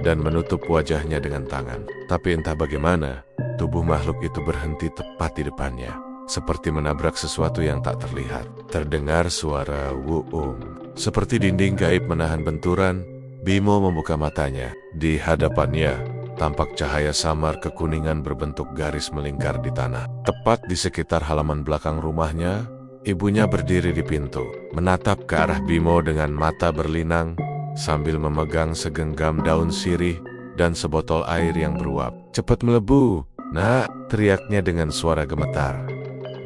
dan menutup wajahnya dengan tangan. Tapi entah bagaimana, tubuh makhluk itu berhenti tepat di depannya, seperti menabrak sesuatu yang tak terlihat. Terdengar suara wuung. Seperti dinding gaib menahan benturan, Bimo membuka matanya. Di hadapannya, tampak cahaya samar kekuningan berbentuk garis melingkar di tanah. Tepat di sekitar halaman belakang rumahnya, ibunya berdiri di pintu, menatap ke arah Bimo dengan mata berlinang, sambil memegang segenggam daun sirih dan sebotol air yang beruap. "Cepat melebu, nak!" teriaknya dengan suara gemetar.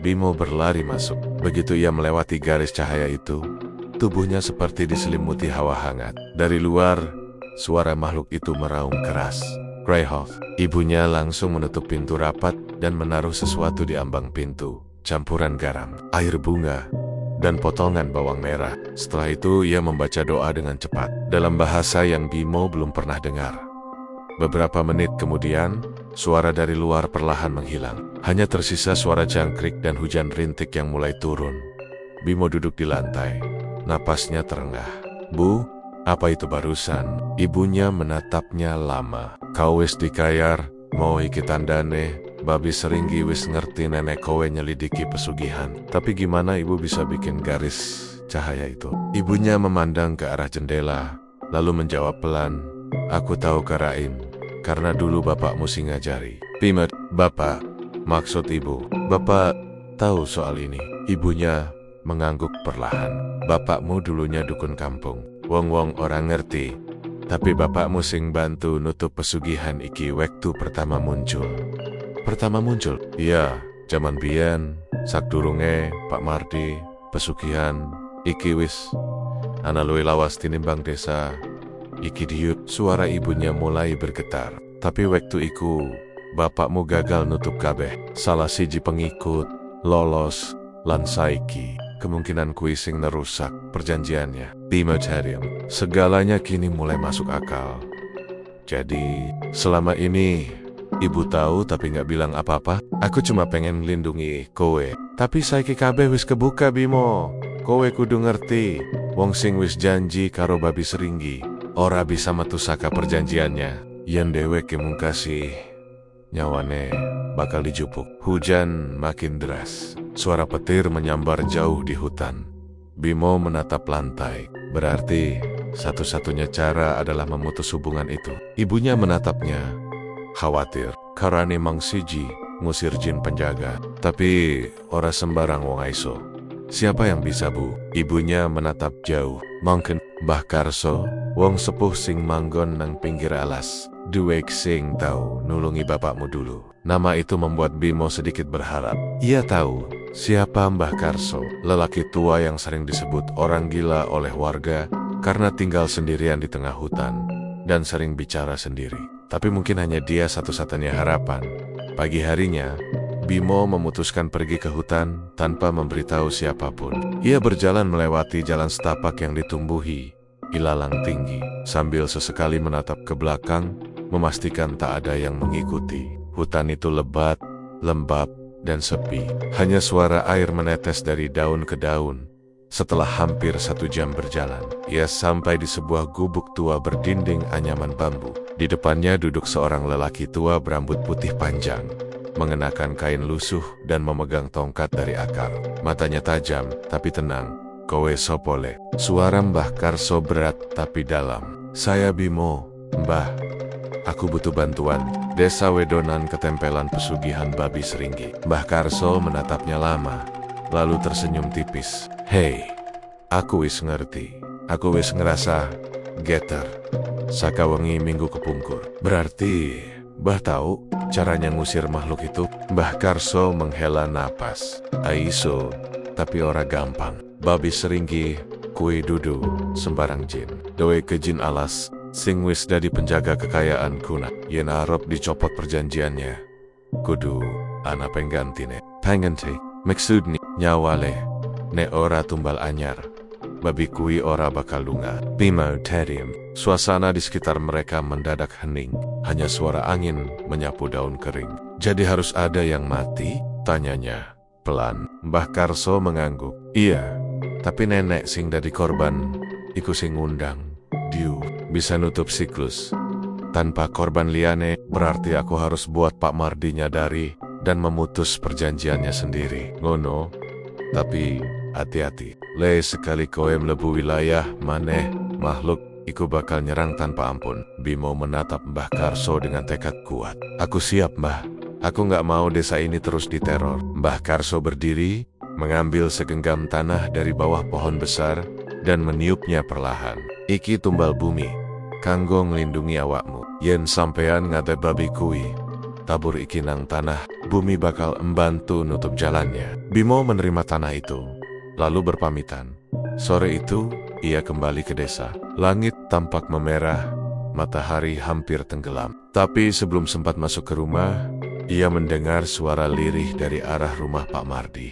Bimo berlari masuk. Begitu ia melewati garis cahaya itu, tubuhnya seperti diselimuti hawa hangat. Dari luar, suara makhluk itu meraung keras. "Greyhound." Ibunya langsung menutup pintu rapat dan menaruh sesuatu di ambang pintu. Campuran garam, air bunga, dan potongan bawang merah. Setelah itu ia membaca doa dengan cepat, dalam bahasa yang Bimo belum pernah dengar. Beberapa menit kemudian, suara dari luar perlahan menghilang. Hanya tersisa suara jangkrik dan hujan rintik yang mulai turun. Bimo duduk di lantai, napasnya terengah. "Bu, apa itu barusan?" Ibunya menatapnya lama. "Kau wis dikayar, mau iki tandane. Babi Seringgi wis ngerti nenek kowe nyelidiki pesugihan. Tapi gimana ibu bisa bikin garis cahaya itu?" Ibunya memandang ke arah jendela, lalu menjawab pelan, "Aku tahu Karain, karena dulu bapakmu sing ngajari." "Pimet, bapak, maksud ibu, bapak tahu soal ini?" Ibunya mengangguk perlahan. "Bapakmu dulunya dukun kampung. Wong-wong orang ngerti. Tapi bapakmu sing bantu nutup pesugihan iki waktu pertama muncul." "Pertama muncul?" "Iya, zaman biyen, sakdurunge Pak Mardi, pesugihan iki wis ana luwih lawas tinimbang desa iki diut." Suara ibunya mulai bergetar. "Tapi waktu iku bapakmu gagal nutup kabeh. Salah siji pengikut lolos lan saiki kemungkinan kuwi sing nerusak perjanjiannya." Timotarium, segalanya kini mulai masuk akal. "Jadi selama ini ibu tahu tapi nggak bilang apa-apa?" "Aku cuma pengen melindungi kowe. Tapi saiki kabeh wis kebuka Bimo. Kowe kudu ngerti, wong sing wis janji karo Babi Seringgi ora bisa metu saka perjanjiannya. Yen dheweke mungkasi nyawane bakal dijupuk." Hujan makin deras. Suara petir menyambar jauh di hutan. Bimo menatap lantai. Berarti satu-satunya cara adalah memutus hubungan itu. Ibunya menatapnya khawatir. "Karane Mang Siji ngusir jin penjaga. Tapi ora sembarang wong aiso." "Siapa yang bisa, Bu?" Ibunya menatap jauh. "Mungkin Mbah Karso, wong sepuh sing manggon nang pinggir alas. Duwek sing tahu nulungi bapakmu dulu." Nama itu membuat Bimo sedikit berharap. Ia tahu siapa Mbah Karso, lelaki tua yang sering disebut orang gila oleh warga karena tinggal sendirian di tengah hutan dan sering bicara sendiri. Tapi mungkin hanya dia satu-satunya harapan. Pagi harinya, Bimo memutuskan pergi ke hutan tanpa memberitahu siapapun. Ia berjalan melewati jalan setapak yang ditumbuhi ilalang tinggi, sambil sesekali menatap ke belakang, memastikan tak ada yang mengikuti. Hutan itu lebat, lembab, dan sepi. Hanya suara air menetes dari daun ke daun. Setelah hampir 1 jam berjalan, ia sampai di sebuah gubuk tua berdinding anyaman bambu. Di depannya duduk seorang lelaki tua berambut putih panjang, mengenakan kain lusuh dan memegang tongkat dari akar. Matanya tajam, tapi tenang. "Kowe sopole?" Suara Mbah Karso berat tapi dalam. "Saya Bimo, Mbah. Aku butuh bantuan. Desa Wedonan ketempelan pesugihan Babi Seringgi." Mbah Karso menatapnya lama, lalu tersenyum tipis. "Hei, aku wis ngerti. Aku wis ngerasa geter saka wengi minggu kepungkur." "Berarti Mbah tahu caranya ngusir makhluk itu?" Mbah Karso menghela napas. "Aiso, tapi ora gampang. Babi Seringgi kui dudu sembarang jin. Dewe ke jin alas sing wis dadi penjaga kekayaan kuna. Yen arep dicopot perjanjiannya, kudu ana penggantine. Pengganti maksudni nyawale nek ora tumbal anyar, babi kui ora bakal lunga." Timotarium. Suasana di sekitar mereka mendadak hening. Hanya suara angin menyapu daun kering. "Jadi harus ada yang mati?" tanyanya pelan. Mbah Karso mengangguk. "Iya, tapi nenek sing dadi korban iku sing ngundang. Diu bisa nutup siklus. Tanpa korban liyane, berarti aku harus buat Pak Mardi nyadari dan memutus perjanjiannya sendiri. Ngono, tapi hati-hati. Le sekali kowe mlebu wilayah maneh, makhluk iku bakal nyerang tanpa ampun." Bimo menatap Mbah Karso dengan tekad kuat. "Aku siap, Mbah. Aku nggak mau desa ini terus diteror." Mbah Karso berdiri, mengambil segenggam tanah dari bawah pohon besar, dan meniupnya perlahan. Iki tumbal bumi, kanggo nglindungi awakmu. Yen sampean ngate babi kui, tabur iki nang tanah, bumi bakal membantu nutup jalannya. Bimo menerima tanah itu, lalu berpamitan. Sore itu, ia kembali ke desa. Langit tampak memerah, matahari hampir tenggelam. Tapi sebelum sempat masuk ke rumah, ia mendengar suara lirih dari arah rumah Pak Mardi,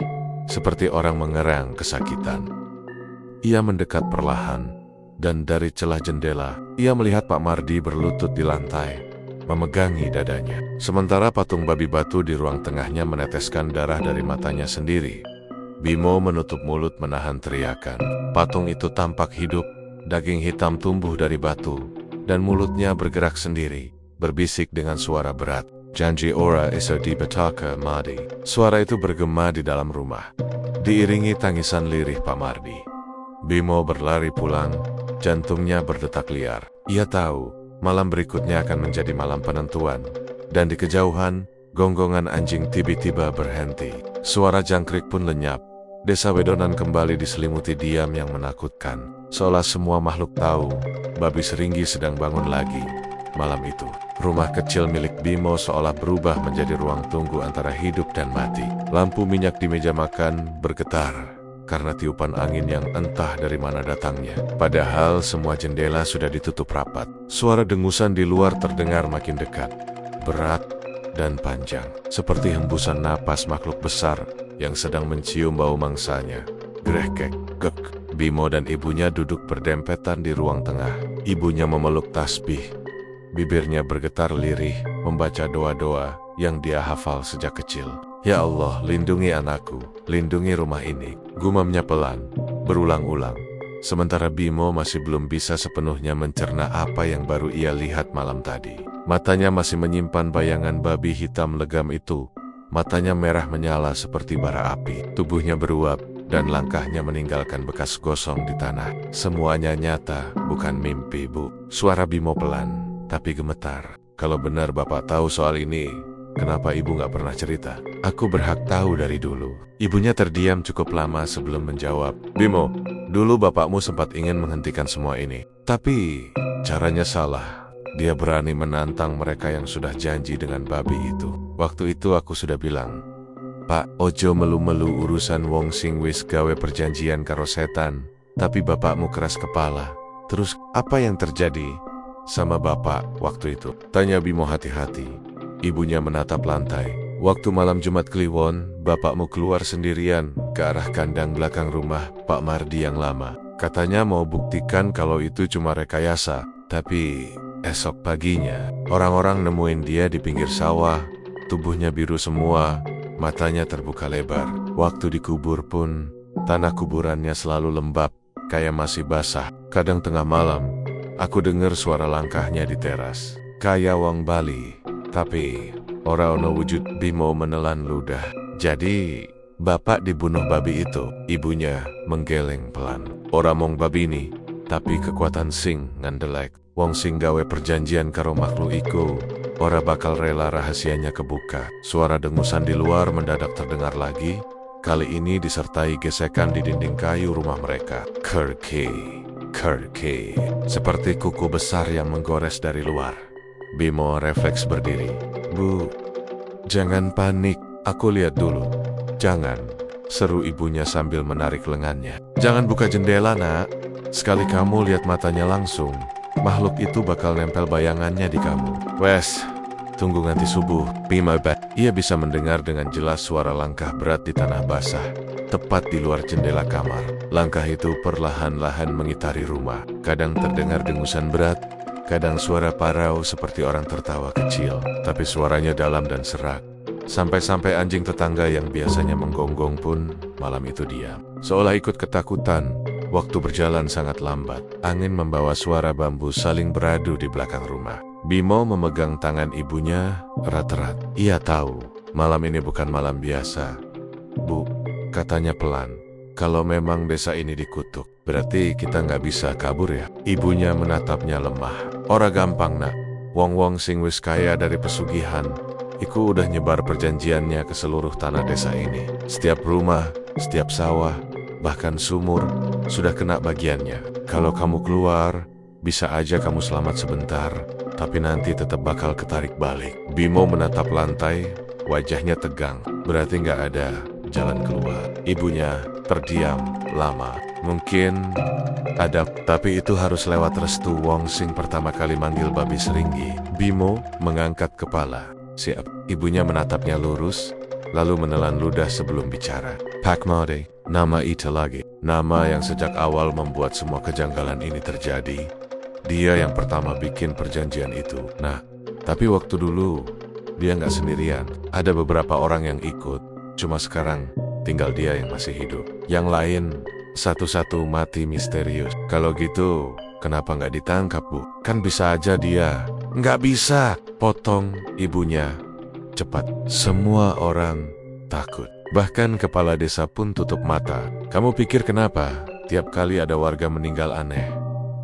seperti orang mengerang kesakitan. Ia mendekat perlahan, dan dari celah jendela, ia melihat Pak Mardi berlutut di lantai, memegangi dadanya. Sementara patung babi batu di ruang tengahnya meneteskan darah dari matanya sendiri. Bimo menutup mulut menahan teriakan. Patung itu tampak hidup, daging hitam tumbuh dari batu, dan mulutnya bergerak sendiri, berbisik dengan suara berat. Janji ora iso dibetaka Mardi. Suara itu bergema di dalam rumah, diiringi tangisan lirih Pak Mardi. Bimo berlari pulang, jantungnya berdetak liar. Ia tahu, malam berikutnya akan menjadi malam penentuan. Dan di kejauhan, gonggongan anjing tiba-tiba berhenti. Suara jangkrik pun lenyap. Desa Wedonan kembali diselimuti diam yang menakutkan. Seolah semua makhluk tahu, babi Seringgi sedang bangun lagi. Malam itu, rumah kecil milik Bimo seolah berubah menjadi ruang tunggu antara hidup dan mati. Lampu minyak di meja makan bergetar karena tiupan angin yang entah dari mana datangnya. Padahal semua jendela sudah ditutup rapat. Suara dengusan di luar terdengar makin dekat, berat dan panjang, seperti hembusan napas makhluk besar yang sedang mencium bau mangsanya. Grek, gek. Bimo dan ibunya duduk berdempetan di ruang tengah. Ibunya memeluk tasbih. Bibirnya bergetar lirih, membaca doa-doa yang dia hafal sejak kecil. Ya Allah, lindungi anakku, lindungi rumah ini, gumamnya pelan, berulang-ulang. Sementara Bimo masih belum bisa sepenuhnya mencerna apa yang baru ia lihat malam tadi. Matanya masih menyimpan bayangan babi hitam legam itu. Matanya merah menyala seperti bara api. Tubuhnya beruap, dan langkahnya meninggalkan bekas gosong di tanah. Semuanya nyata, bukan mimpi, Bu. Suara Bimo pelan, tapi gemetar. Kalau benar Bapak tahu soal ini, kenapa Ibu nggak pernah cerita? Aku berhak tahu dari dulu. Ibunya terdiam cukup lama sebelum menjawab. Bimo, dulu bapakmu sempat ingin menghentikan semua ini. Tapi, caranya salah. Dia berani menantang mereka yang sudah janji dengan babi itu. Waktu itu aku sudah bilang, Pak, ojo melu-melu urusan wong sing wis gawe perjanjian karo setan. Tapi bapakmu keras kepala. Terus, apa yang terjadi sama bapak waktu itu? Tanya Bimo hati-hati. Ibunya menatap lantai. Waktu malam Jumat Kliwon, bapakmu keluar sendirian ke arah kandang belakang rumah Pak Mardi yang lama. Katanya mau buktikan kalau itu cuma rekayasa. Tapi esok paginya, orang-orang nemuin dia di pinggir sawah. Tubuhnya biru semua, matanya terbuka lebar. Waktu dikubur pun, tanah kuburannya selalu lembab, kayak masih basah. Kadang tengah malam, aku dengar suara langkahnya di teras, kayak wong Bali. Tapi, ora ono wujud. Bimo menelan ludah. Jadi, bapak dibunuh babi itu. Ibunya menggeleng pelan. Ora mong babi ini, tapi kekuatan sing ngandelek. Wong sing gawe perjanjian karo makhluk iku, ora bakal rela rahasianya kebuka. Suara dengusan di luar mendadak terdengar lagi. Kali ini disertai gesekan di dinding kayu rumah mereka. Kerki, seperti kuku besar yang menggores dari luar. Bimo refleks berdiri. Bu, jangan panik, aku lihat dulu. Jangan, seru ibunya sambil menarik lengannya. Jangan buka jendela, nak. Sekali kamu lihat matanya langsung, makhluk itu bakal nempel bayangannya di kamu. Wes, tunggu nanti subuh. Bimo bet. Ia bisa mendengar dengan jelas suara langkah berat di tanah basah, tepat di luar jendela kamar. Langkah itu perlahan-lahan mengitari rumah. Kadang terdengar dengusan berat, kadang suara parau seperti orang tertawa kecil, tapi suaranya dalam dan serak. Sampai-sampai anjing tetangga yang biasanya menggonggong pun malam itu diam, seolah ikut ketakutan. Waktu berjalan sangat lambat. Angin membawa suara bambu saling beradu di belakang rumah. Bimo memegang tangan ibunya erat-erat. Ia tahu, malam ini bukan malam biasa. Bu, katanya pelan, kalau memang desa ini dikutuk, berarti kita nggak bisa kabur ya? Ibunya menatapnya lemah. Ora gampang, nak. Wong-wong sing wis kaya dari pesugihan, iku udah nyebar perjanjiannya ke seluruh tanah desa ini. Setiap rumah, setiap sawah, bahkan sumur, sudah kena bagiannya. Kalau kamu keluar, bisa aja kamu selamat sebentar, tapi nanti tetap bakal ketarik balik. Bimo menatap lantai, wajahnya tegang. Berarti nggak ada jalan keluar. Ibunya terdiam lama. Mungkin ada, tapi itu harus lewat restu Wong Sing pertama kali manggil babi seringgi. Bimo mengangkat kepala. Siap. Ibunya menatapnya lurus, lalu menelan ludah sebelum bicara. Pak Mode, nama itu lagi. Nama yang sejak awal membuat semua kejanggalan ini terjadi. Dia yang pertama bikin perjanjian itu. Nah, tapi waktu dulu, dia nggak sendirian. Ada beberapa orang yang ikut. Cuma sekarang, tinggal dia yang masih hidup. Yang lain, satu-satu mati misterius. Kalau gitu, kenapa nggak ditangkap, Bu? Kan bisa aja dia. Nggak bisa, potong ibunya. Cepat. Semua orang takut. Bahkan kepala desa pun tutup mata. Kamu pikir kenapa? Tiap kali ada warga meninggal aneh,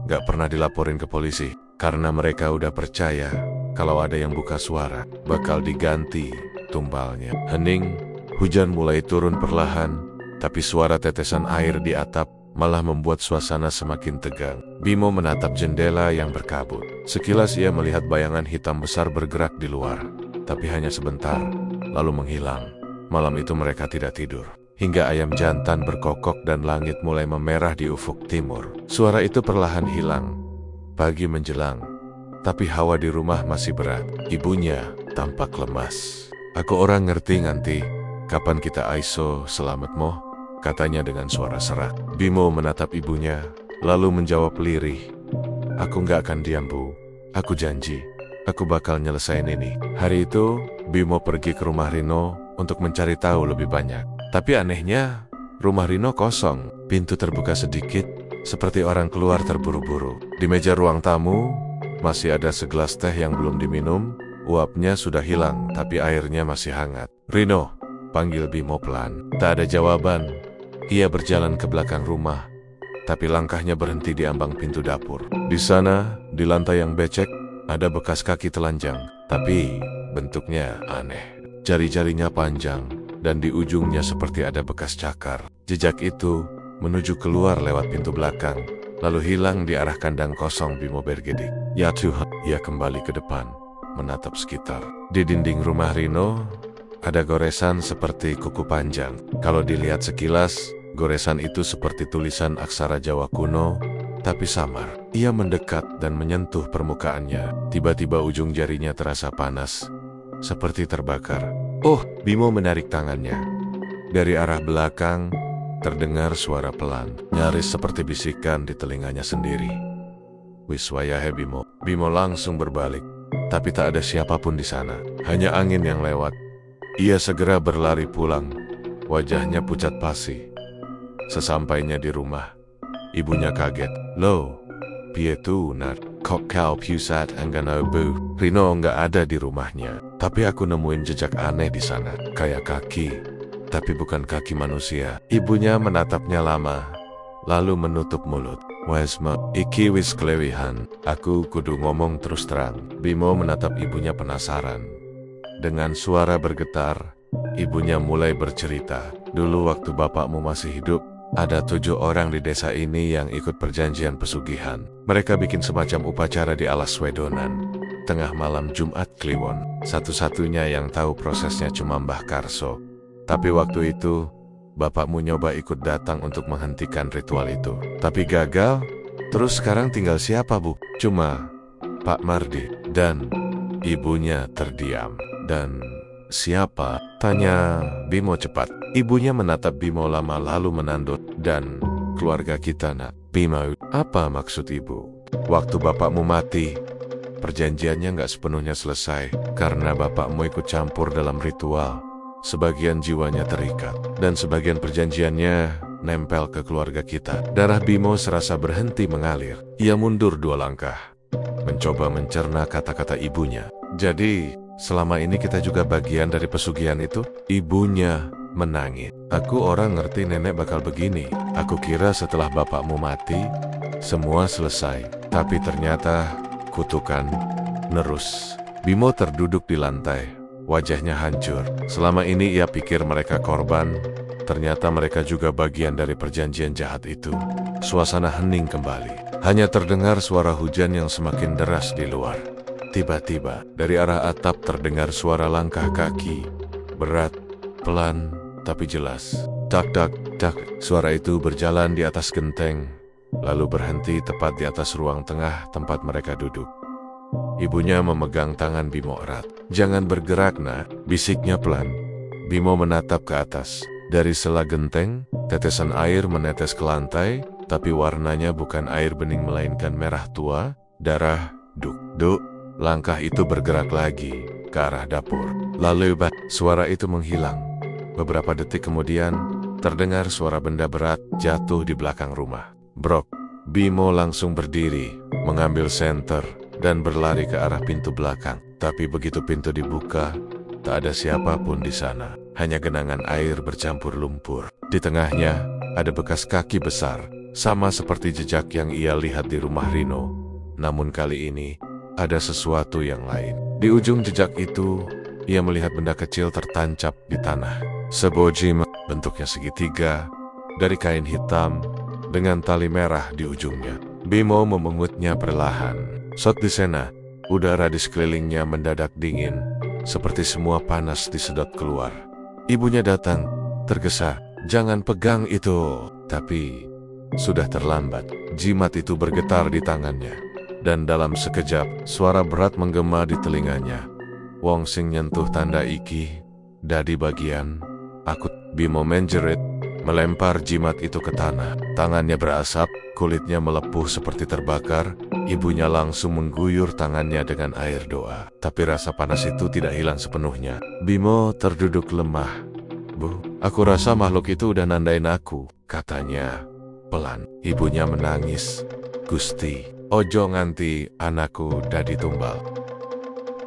gak pernah dilaporin ke polisi. Karena mereka udah percaya kalau ada yang buka suara, bakal diganti tumbalnya. Hening, hujan mulai turun perlahan, tapi suara tetesan air di atap malah membuat suasana semakin tegang. Bimo menatap jendela yang berkabut. Sekilas ia melihat bayangan hitam besar bergerak di luar, tapi hanya sebentar, lalu menghilang. Malam itu mereka tidak tidur, hingga ayam jantan berkokok dan langit mulai memerah di ufuk timur. Suara itu perlahan hilang. Pagi menjelang, tapi hawa di rumah masih berat. Ibunya tampak lemas. Aku orang ngerti nganti, kapan kita aiso selamat mo? Katanya dengan suara serak. Bimo menatap ibunya, lalu menjawab lirih. Aku nggak akan diam, Bu. Aku janji, aku bakal nyelesain ini. Hari itu, Bimo pergi ke rumah Rino untuk mencari tahu lebih banyak. Tapi anehnya, rumah Rino kosong. Pintu terbuka sedikit, seperti orang keluar terburu-buru. Di meja ruang tamu, masih ada segelas teh yang belum diminum. Uapnya sudah hilang, tapi airnya masih hangat. Rino, panggil Bimo pelan. Tak ada jawaban. Ia berjalan ke belakang rumah, tapi langkahnya berhenti di ambang pintu dapur. Di sana, di lantai yang becek, ada bekas kaki telanjang, tapi bentuknya aneh. Jari-jarinya panjang, dan di ujungnya seperti ada bekas cakar. Jejak itu menuju keluar lewat pintu belakang, lalu hilang di arah kandang kosong. Bimo bergedik. Ya Tuhan, ia kembali ke depan, menatap sekitar. Di dinding rumah Rino, ada goresan seperti kuku panjang. Kalau dilihat sekilas, goresan itu seperti tulisan aksara Jawa kuno, tapi samar. Ia mendekat dan menyentuh permukaannya. Tiba-tiba ujung jarinya terasa panas, seperti terbakar. Oh, Bimo menarik tangannya. Dari arah belakang, terdengar suara pelan, nyaris seperti bisikan di telinganya sendiri. Wiswayahe Bimo. Bimo langsung berbalik, tapi tak ada siapapun di sana. Hanya angin yang lewat. Ia segera berlari pulang. Wajahnya pucat pasi. Sesampainya di rumah, ibunya kaget. Loh, piye tu Nat? Kok kau pusat anggano Bu? Rino nggak ada di rumahnya, tapi aku nemuin jejak aneh di sana. Kayak kaki, tapi bukan kaki manusia. Ibunya menatapnya lama, lalu menutup mulut. Wesma, iki wis kelewihan. Aku kudu ngomong terus terang. Bimo menatap ibunya penasaran. Dengan suara bergetar, ibunya mulai bercerita. Dulu waktu bapakmu masih hidup, ada 7 orang di desa ini yang ikut perjanjian pesugihan. Mereka bikin semacam upacara di alas Wedonan, tengah malam Jumat Kliwon. Satu-satunya yang tahu prosesnya cuma Mbah Karso. Tapi waktu itu, bapakmu nyoba ikut datang untuk menghentikan ritual itu. Tapi gagal, terus sekarang tinggal siapa, Bu? Cuma Pak Mardi. Dan ibunya terdiam. Dan siapa? Tanya Bimo cepat. Ibunya menatap Bimo lama lalu menanduk. Dan keluarga kita, Nak. Bimo, apa maksud ibu? Waktu bapakmu mati, perjanjiannya nggak sepenuhnya selesai karena bapakmu ikut campur dalam ritual. Sebagian jiwanya terikat dan sebagian perjanjiannya nempel ke keluarga kita. Darah Bimo serasa berhenti mengalir. Ia mundur 2 langkah, mencoba mencerna kata-kata ibunya. Jadi, selama ini kita juga bagian dari pesugihan itu? Ibunya menangis. Aku orang ngerti nenek bakal begini. Aku kira setelah bapakmu mati, semua selesai. Tapi ternyata kutukan nerus. Bimo terduduk di lantai. Wajahnya hancur. Selama ini ia pikir mereka korban, Ternyata mereka juga bagian dari perjanjian jahat itu. Suasana hening kembali. Hanya terdengar suara hujan yang semakin deras di luar. Tiba-tiba, dari arah atap terdengar suara langkah kaki. Berat, pelan, tapi jelas. Tak, tak, tak. Suara itu berjalan di atas genteng, lalu berhenti tepat di atas ruang tengah tempat mereka duduk. Ibunya memegang tangan Bimo erat. "Jangan bergerak, nak," bisiknya pelan. Bimo menatap ke atas. Dari sela genteng, tetesan air menetes ke lantai, tapi warnanya bukan air bening melainkan merah tua, darah. Duk, duk. Langkah itu bergerak lagi ke arah dapur. Lalu suara itu menghilang. Beberapa detik kemudian, terdengar suara benda berat jatuh di belakang rumah. Brok. Bimo langsung berdiri, mengambil senter, dan berlari ke arah pintu belakang. Tapi begitu pintu dibuka, tak ada siapapun di sana. Hanya genangan air bercampur lumpur. Di tengahnya, ada bekas kaki besar, sama seperti jejak yang ia lihat di rumah Rino. Namun kali ini, ada sesuatu yang lain. Di ujung jejak itu, ia melihat benda kecil tertancap di tanah. Sebuah bentuknya segitiga, dari kain hitam, dengan tali merah di ujungnya. Bimo memengutnya perlahan. Saat di sana, udara di sekelilingnya mendadak dingin, seperti semua panas disedot keluar. Ibunya datang, tergesa. "Jangan pegang itu." Tapi sudah terlambat. Jimat itu bergetar di tangannya, dan dalam sekejap, suara berat menggema di telinganya. "Wong sing nyentuh tanda iki, dadi bagian aku." Bimo menjerit, melempar jimat itu ke tanah. Tangannya berasap, kulitnya melepuh seperti terbakar. Ibunya langsung mengguyur tangannya dengan air doa. Tapi rasa panas itu tidak hilang sepenuhnya. Bimo terduduk lemah. "Bu, aku rasa makhluk itu udah nandain aku," katanya pelan. Ibunya menangis. "Gusti, ojo nganti anakku dadi tumbal."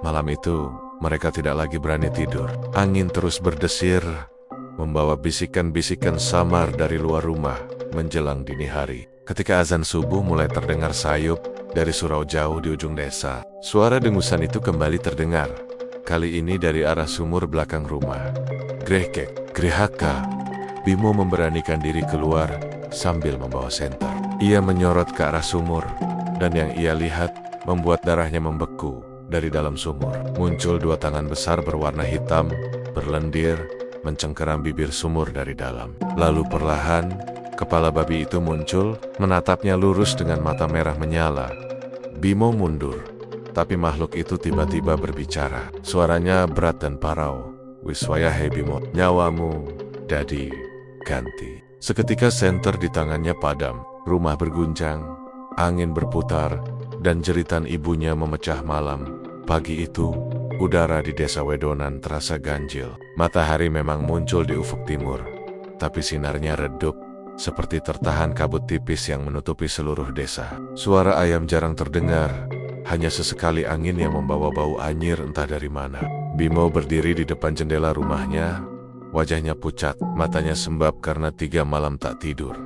Malam itu, mereka tidak lagi berani tidur. Angin terus berdesir, membawa bisikan-bisikan samar dari luar rumah menjelang dini hari. Ketika azan subuh mulai terdengar sayup dari surau jauh di ujung desa, suara dengusan itu kembali terdengar. Kali ini dari arah sumur belakang rumah. Grehkek, grehaka. Bimo memberanikan diri keluar sambil membawa senter. Ia menyorot ke arah sumur, dan yang ia lihat membuat darahnya membeku. Dari dalam sumur muncul dua tangan besar berwarna hitam, berlendir, mencengkeram bibir sumur dari dalam. Lalu perlahan, kepala babi itu muncul, menatapnya lurus dengan mata merah menyala. Bimo mundur, tapi makhluk itu tiba-tiba berbicara. Suaranya berat dan parau. "Wiswayahe Bimo, nyawamu dadi ganti." Seketika senter di tangannya padam, rumah berguncang, angin berputar, dan jeritan ibunya memecah malam. Pagi itu, udara di desa Wedonan terasa ganjil. Matahari memang muncul di ufuk timur, tapi sinarnya redup, seperti tertahan kabut tipis yang menutupi seluruh desa. Suara ayam jarang terdengar, hanya sesekali angin yang membawa bau anyir entah dari mana. Bimo berdiri di depan jendela rumahnya, wajahnya pucat, matanya sembab karena 3 malam tak tidur.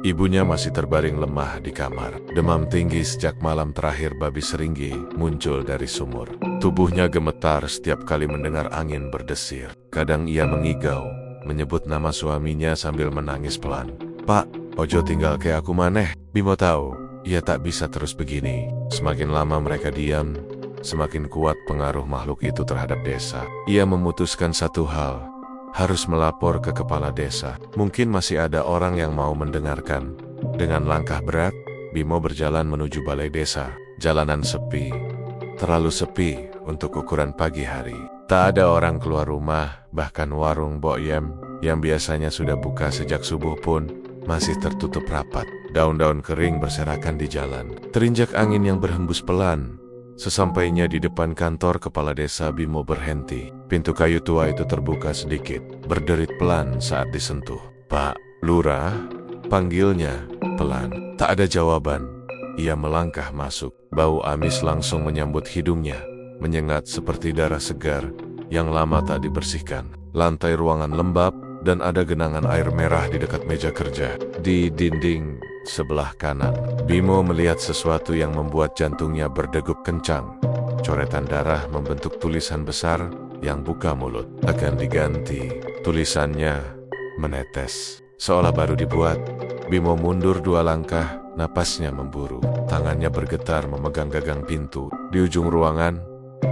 Ibunya masih terbaring lemah di kamar. Demam tinggi sejak malam terakhir babi seringgi muncul dari sumur. Tubuhnya gemetar setiap kali mendengar angin berdesir. Kadang ia mengigau, menyebut nama suaminya sambil menangis pelan. "Pak, ojo tinggal ke aku maneh." Bimo tahu, ia tak bisa terus begini. Semakin lama mereka diam, semakin kuat pengaruh makhluk itu terhadap desa. Ia memutuskan satu hal, harus melapor ke kepala desa. Mungkin masih ada orang yang mau mendengarkan. Dengan langkah berat, Bimo berjalan menuju balai desa. Jalanan sepi, terlalu sepi untuk ukuran pagi hari. Tak ada orang keluar rumah, bahkan warung Mbok Yem yang biasanya sudah buka sejak subuh pun masih tertutup rapat. Daun-daun kering berserakan di jalan. Terinjak angin yang berhembus pelan. Sesampainya di depan kantor kepala desa, Bimo berhenti. Pintu kayu tua itu terbuka sedikit, berderit pelan saat disentuh. "Pak Lurah," panggilnya pelan. Tak ada jawaban. Ia melangkah masuk. Bau amis langsung menyambut hidungnya, menyengat seperti darah segar yang lama tak dibersihkan. Lantai ruangan lembab, dan ada genangan air merah di dekat meja kerja. Di dinding sebelah kanan, Bimo melihat sesuatu yang membuat jantungnya berdegup kencang. Coretan darah membentuk tulisan besar yang buka mulut. "Akan diganti." Tulisannya menetes. Seolah baru dibuat, Bimo mundur 2 langkah, napasnya memburu. Tangannya bergetar memegang gagang pintu. Di ujung ruangan,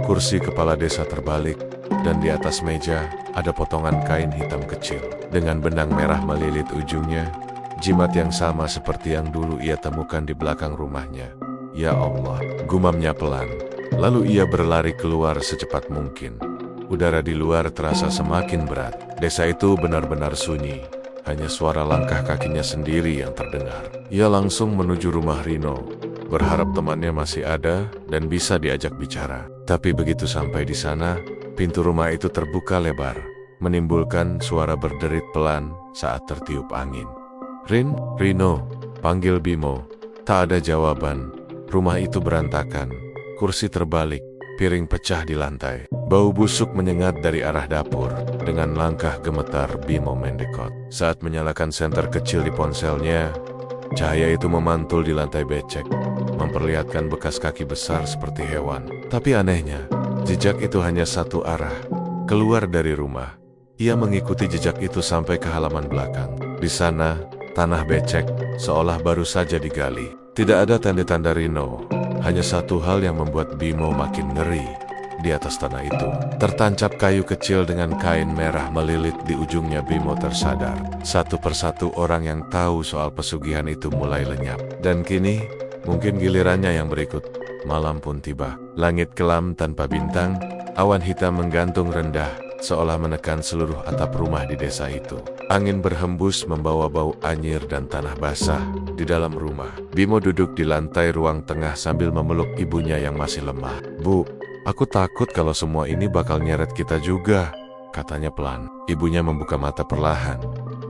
kursi kepala desa terbalik, dan di atas meja ada potongan kain hitam kecil dengan benang merah melilit ujungnya, jimat yang sama seperti yang dulu ia temukan di belakang rumahnya. Ya Allah, gumamnya pelan. Lalu ia berlari keluar secepat mungkin. Udara di luar terasa semakin berat. Desa itu benar-benar sunyi. Hanya suara langkah kakinya sendiri yang terdengar. Ia langsung menuju rumah Rino, berharap temannya masih ada dan bisa diajak bicara. Tapi begitu sampai di sana, pintu rumah itu terbuka lebar, menimbulkan suara berderit pelan saat tertiup angin. Rino, panggil Bimo. Tak ada jawaban. Rumah itu berantakan, kursi terbalik, piring pecah di lantai. Bau busuk menyengat dari arah dapur. Dengan langkah gemetar, Bimo mendekot. Saat menyalakan senter kecil di ponselnya, cahaya itu memantul di lantai becek, memperlihatkan bekas kaki besar seperti hewan. Tapi anehnya, jejak itu hanya satu arah, keluar dari rumah. Ia mengikuti jejak itu sampai ke halaman belakang. Di sana, tanah becek, seolah baru saja digali. Tidak ada tanda-tanda Rino. Hanya satu hal yang membuat Bimo makin ngeri. Di atas tanah itu, tertancap kayu kecil dengan kain merah melilit di ujungnya. Bimo tersadar. Satu persatu orang yang tahu soal pesugihan itu mulai lenyap. Dan kini, mungkin gilirannya yang berikut. Malam pun tiba. Langit kelam tanpa bintang, awan hitam menggantung rendah, seolah menekan seluruh atap rumah di desa itu. Angin berhembus membawa bau anyir dan tanah basah di dalam rumah. Bimo duduk di lantai ruang tengah sambil memeluk ibunya yang masih lemah. "Bu, aku takut kalau semua ini bakal nyeret kita juga," katanya pelan. Ibunya membuka mata perlahan.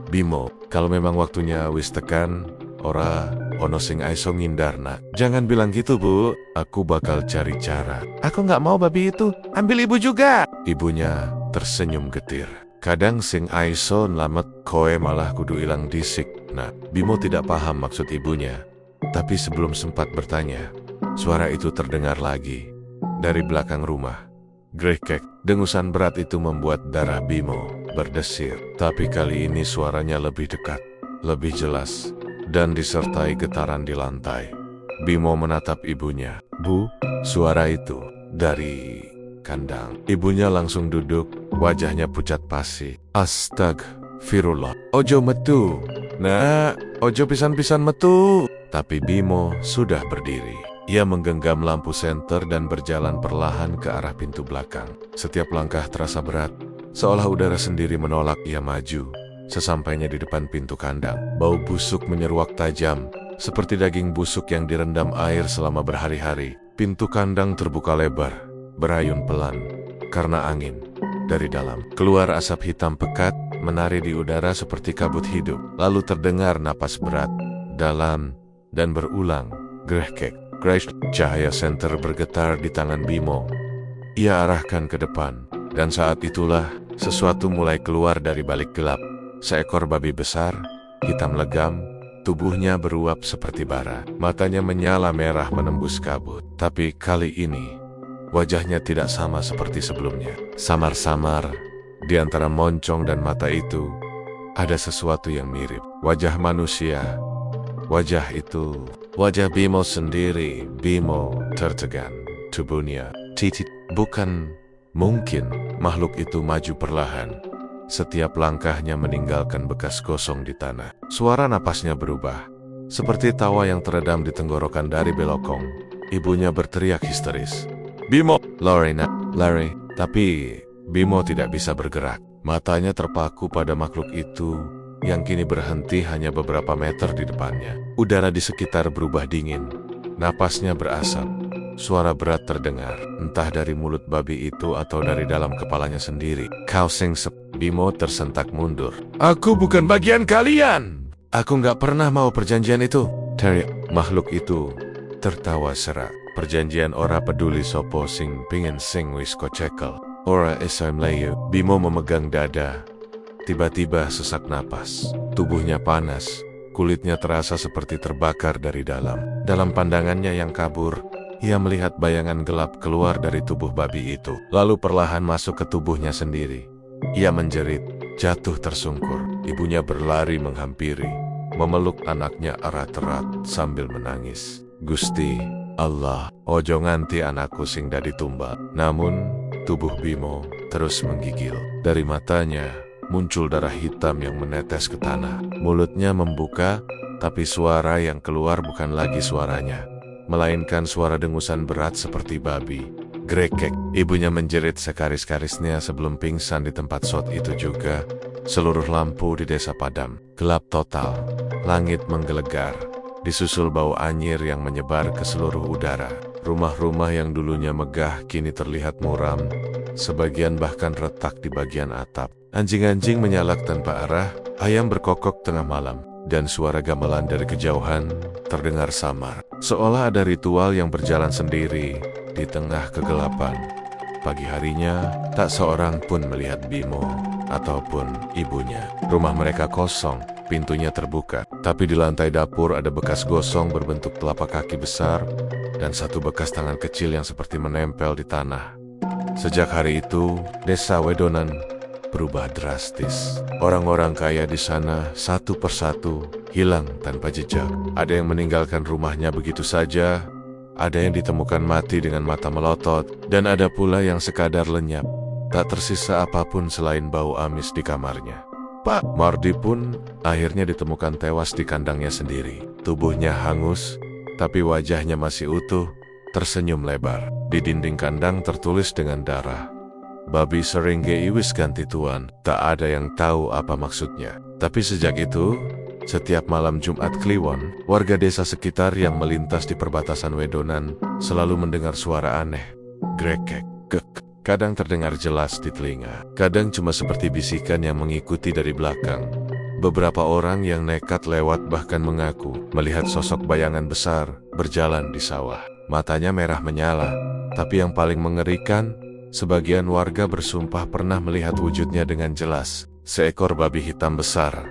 "Bimo, kalau memang waktunya wis tekan, ora ono sing aiso ngindar nak." "Jangan bilang gitu, Bu. Aku bakal cari cara." "Aku nggak mau babi itu. Ambil ibu juga." Ibunya tersenyum getir. "Kadang sing aiso nlamet koe malah kudu ilang disik." Nah, Bimo tidak paham maksud ibunya. Tapi sebelum sempat bertanya, suara itu terdengar lagi. Dari belakang rumah, grekek, dengusan berat itu membuat darah Bimo berdesir. Tapi kali ini suaranya lebih dekat, lebih jelas, dan disertai getaran di lantai. Bimo menatap ibunya. "Bu, suara itu dari kandang." Ibunya langsung duduk, wajahnya pucat pasi. "Astagfirullah. Ojo metu. Nah, ojo pisan-pisan metu." Tapi Bimo sudah berdiri. Ia menggenggam lampu senter dan berjalan perlahan ke arah pintu belakang. Setiap langkah terasa berat, seolah udara sendiri menolak ia maju. Sesampainya di depan pintu kandang, bau busuk menyeruak tajam, seperti daging busuk yang direndam air selama berhari-hari. Pintu kandang terbuka lebar, berayun pelan, karena angin. Dari dalam, keluar asap hitam pekat, menari di udara seperti kabut hidup. Lalu terdengar napas berat, dalam, dan berulang. Grek-kek. Crash, cahaya senter bergetar di tangan Bimo. Ia arahkan ke depan, dan saat itulah sesuatu mulai keluar dari balik gelap. Seekor babi besar, hitam legam, tubuhnya beruap seperti bara. Matanya menyala merah menembus kabut. Tapi kali ini, wajahnya tidak sama seperti sebelumnya. Samar-samar, di antara moncong dan mata itu, ada sesuatu yang mirip. Wajah manusia. Wajah itu, wajah Bimo sendiri. Bimo tertegan. Tubuhnya titit. Bukan mungkin makhluk itu maju perlahan. Setiap langkahnya meninggalkan bekas gosong di tanah. Suara napasnya berubah, seperti tawa yang teredam di tenggorokan dari belokong. Ibunya berteriak histeris. "Bimo!" "Lorena, lari." Tapi Bimo tidak bisa bergerak. Matanya terpaku pada makhluk itu yang kini berhenti hanya beberapa meter di depannya. Udara di sekitar berubah dingin. Napasnya berasap. Suara berat terdengar, entah dari mulut babi itu atau dari dalam kepalanya sendiri. "Kau singsep." Bimo tersentak mundur. "Aku bukan bagian kalian. Aku nggak pernah mau perjanjian itu." Teriak makhluk itu tertawa serak. "Perjanjian ora peduli sopo sing pingin sing wis kocekel. Ora esam layu." Bimo memegang dada. Tiba-tiba sesak napas. Tubuhnya panas. Kulitnya terasa seperti terbakar dari dalam. Dalam pandangannya yang kabur, ia melihat bayangan gelap keluar dari tubuh babi itu, lalu perlahan masuk ke tubuhnya sendiri. Ia menjerit, jatuh tersungkur. Ibunya berlari menghampiri, memeluk anaknya erat-erat sambil menangis. Gusti Allah, ojo nganti anakku sing dadi tumbal. Namun, tubuh Bimo terus menggigil. Dari matanya muncul darah hitam yang menetes ke tanah. Mulutnya membuka, tapi suara yang keluar bukan lagi suaranya, melainkan suara dengusan berat seperti babi. Grekek. Ibunya menjerit sekaris-karisnya sebelum pingsan di tempat shot itu juga. Seluruh lampu di desa padam. Gelap total. Langit menggelegar. Disusul bau anyir yang menyebar ke seluruh udara. Rumah-rumah yang dulunya megah kini terlihat muram. Sebagian bahkan retak di bagian atap. Anjing-anjing menyalak tanpa arah. Ayam berkokok tengah malam. Dan suara gamelan dari kejauhan terdengar samar. Seolah ada ritual yang berjalan sendiri di tengah kegelapan. Pagi harinya, tak seorang pun melihat Bimo ataupun ibunya. Rumah mereka kosong, pintunya terbuka. Tapi di lantai dapur ada bekas gosong berbentuk telapak kaki besar dan satu bekas tangan kecil yang seperti menempel di tanah. Sejak hari itu, desa Wedonan berubah drastis. Orang-orang kaya di sana satu persatu hilang tanpa jejak. Ada yang meninggalkan rumahnya begitu saja, ada yang ditemukan mati dengan mata melotot, dan ada pula yang sekadar lenyap. Tak tersisa apapun selain bau amis di kamarnya. Pak Mardi pun akhirnya ditemukan tewas di kandangnya sendiri. Tubuhnya hangus, tapi wajahnya masih utuh, tersenyum lebar. Di dinding kandang tertulis dengan darah, "Babi sering iwis ganti tuan." Tak ada yang tahu apa maksudnya. Tapi sejak itu, setiap malam Jumat Kliwon, warga desa sekitar yang melintas di perbatasan Wedonan selalu mendengar suara aneh. Grekek, kek. Kadang terdengar jelas di telinga, kadang cuma seperti bisikan yang mengikuti dari belakang. Beberapa orang yang nekat lewat bahkan mengaku melihat sosok bayangan besar berjalan di sawah. Matanya merah menyala, tapi yang paling mengerikan, sebagian warga bersumpah pernah melihat wujudnya dengan jelas. Seekor babi hitam besar,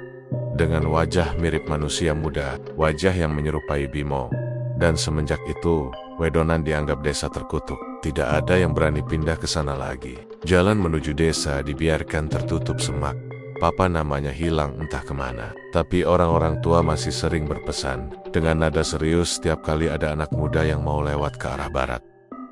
dengan wajah mirip manusia muda, wajah yang menyerupai Bimo. Dan semenjak itu, Wedonan dianggap desa terkutuk. Tidak ada yang berani pindah ke sana lagi. Jalan menuju desa dibiarkan tertutup semak. Papa namanya hilang entah kemana. Tapi orang-orang tua masih sering berpesan dengan nada serius setiap kali ada anak muda yang mau lewat ke arah barat.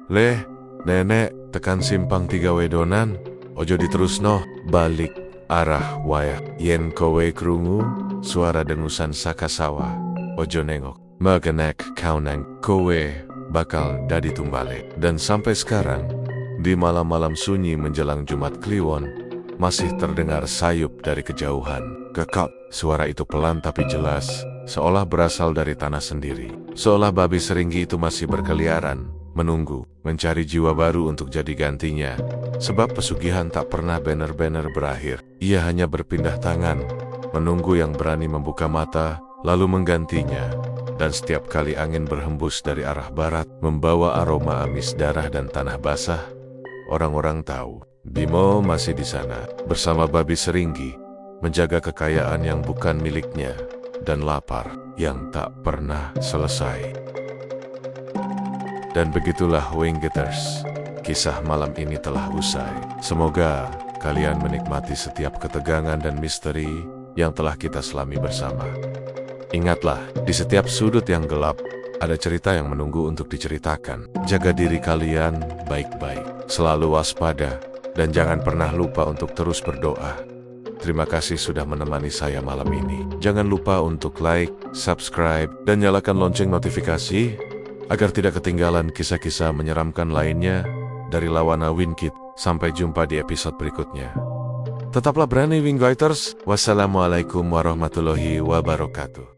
"Leh, nenek, tekan simpang 3 Wedonan, ojo diterusno, balik arah wayah. Yen kowe krungu suara dengusan saka sawah, ojo nengok. Magenek kau nang kowe bakal dadi tumbale." Dan sampai sekarang, di malam-malam sunyi menjelang Jumat Kliwon, masih terdengar sayup dari kejauhan. Kekak, suara itu pelan tapi jelas, seolah berasal dari tanah sendiri. Seolah babi seringgi itu masih berkeliaran, menunggu, mencari jiwa baru untuk jadi gantinya. Sebab pesugihan tak pernah benar-benar berakhir. Ia hanya berpindah tangan, menunggu yang berani membuka mata, lalu menggantinya. Dan setiap kali angin berhembus dari arah barat, membawa aroma amis darah dan tanah basah, orang-orang tahu Bimo masih di sana, bersama babi seringgi, menjaga kekayaan yang bukan miliknya, dan lapar yang tak pernah selesai. Dan begitulah Winggetters, kisah malam ini telah usai. Semoga kalian menikmati setiap ketegangan dan misteri yang telah kita selami bersama. Ingatlah, di setiap sudut yang gelap, ada cerita yang menunggu untuk diceritakan. Jaga diri kalian baik-baik, selalu waspada, dan jangan pernah lupa untuk terus berdoa. Terima kasih sudah menemani saya malam ini. Jangan lupa untuk like, subscribe, dan nyalakan lonceng notifikasi agar tidak ketinggalan kisah-kisah menyeramkan lainnya dari Lawana Wingkit. Sampai jumpa di episode berikutnya. Tetaplah berani Winggetters. Wassalamualaikum warahmatullahi wabarakatuh.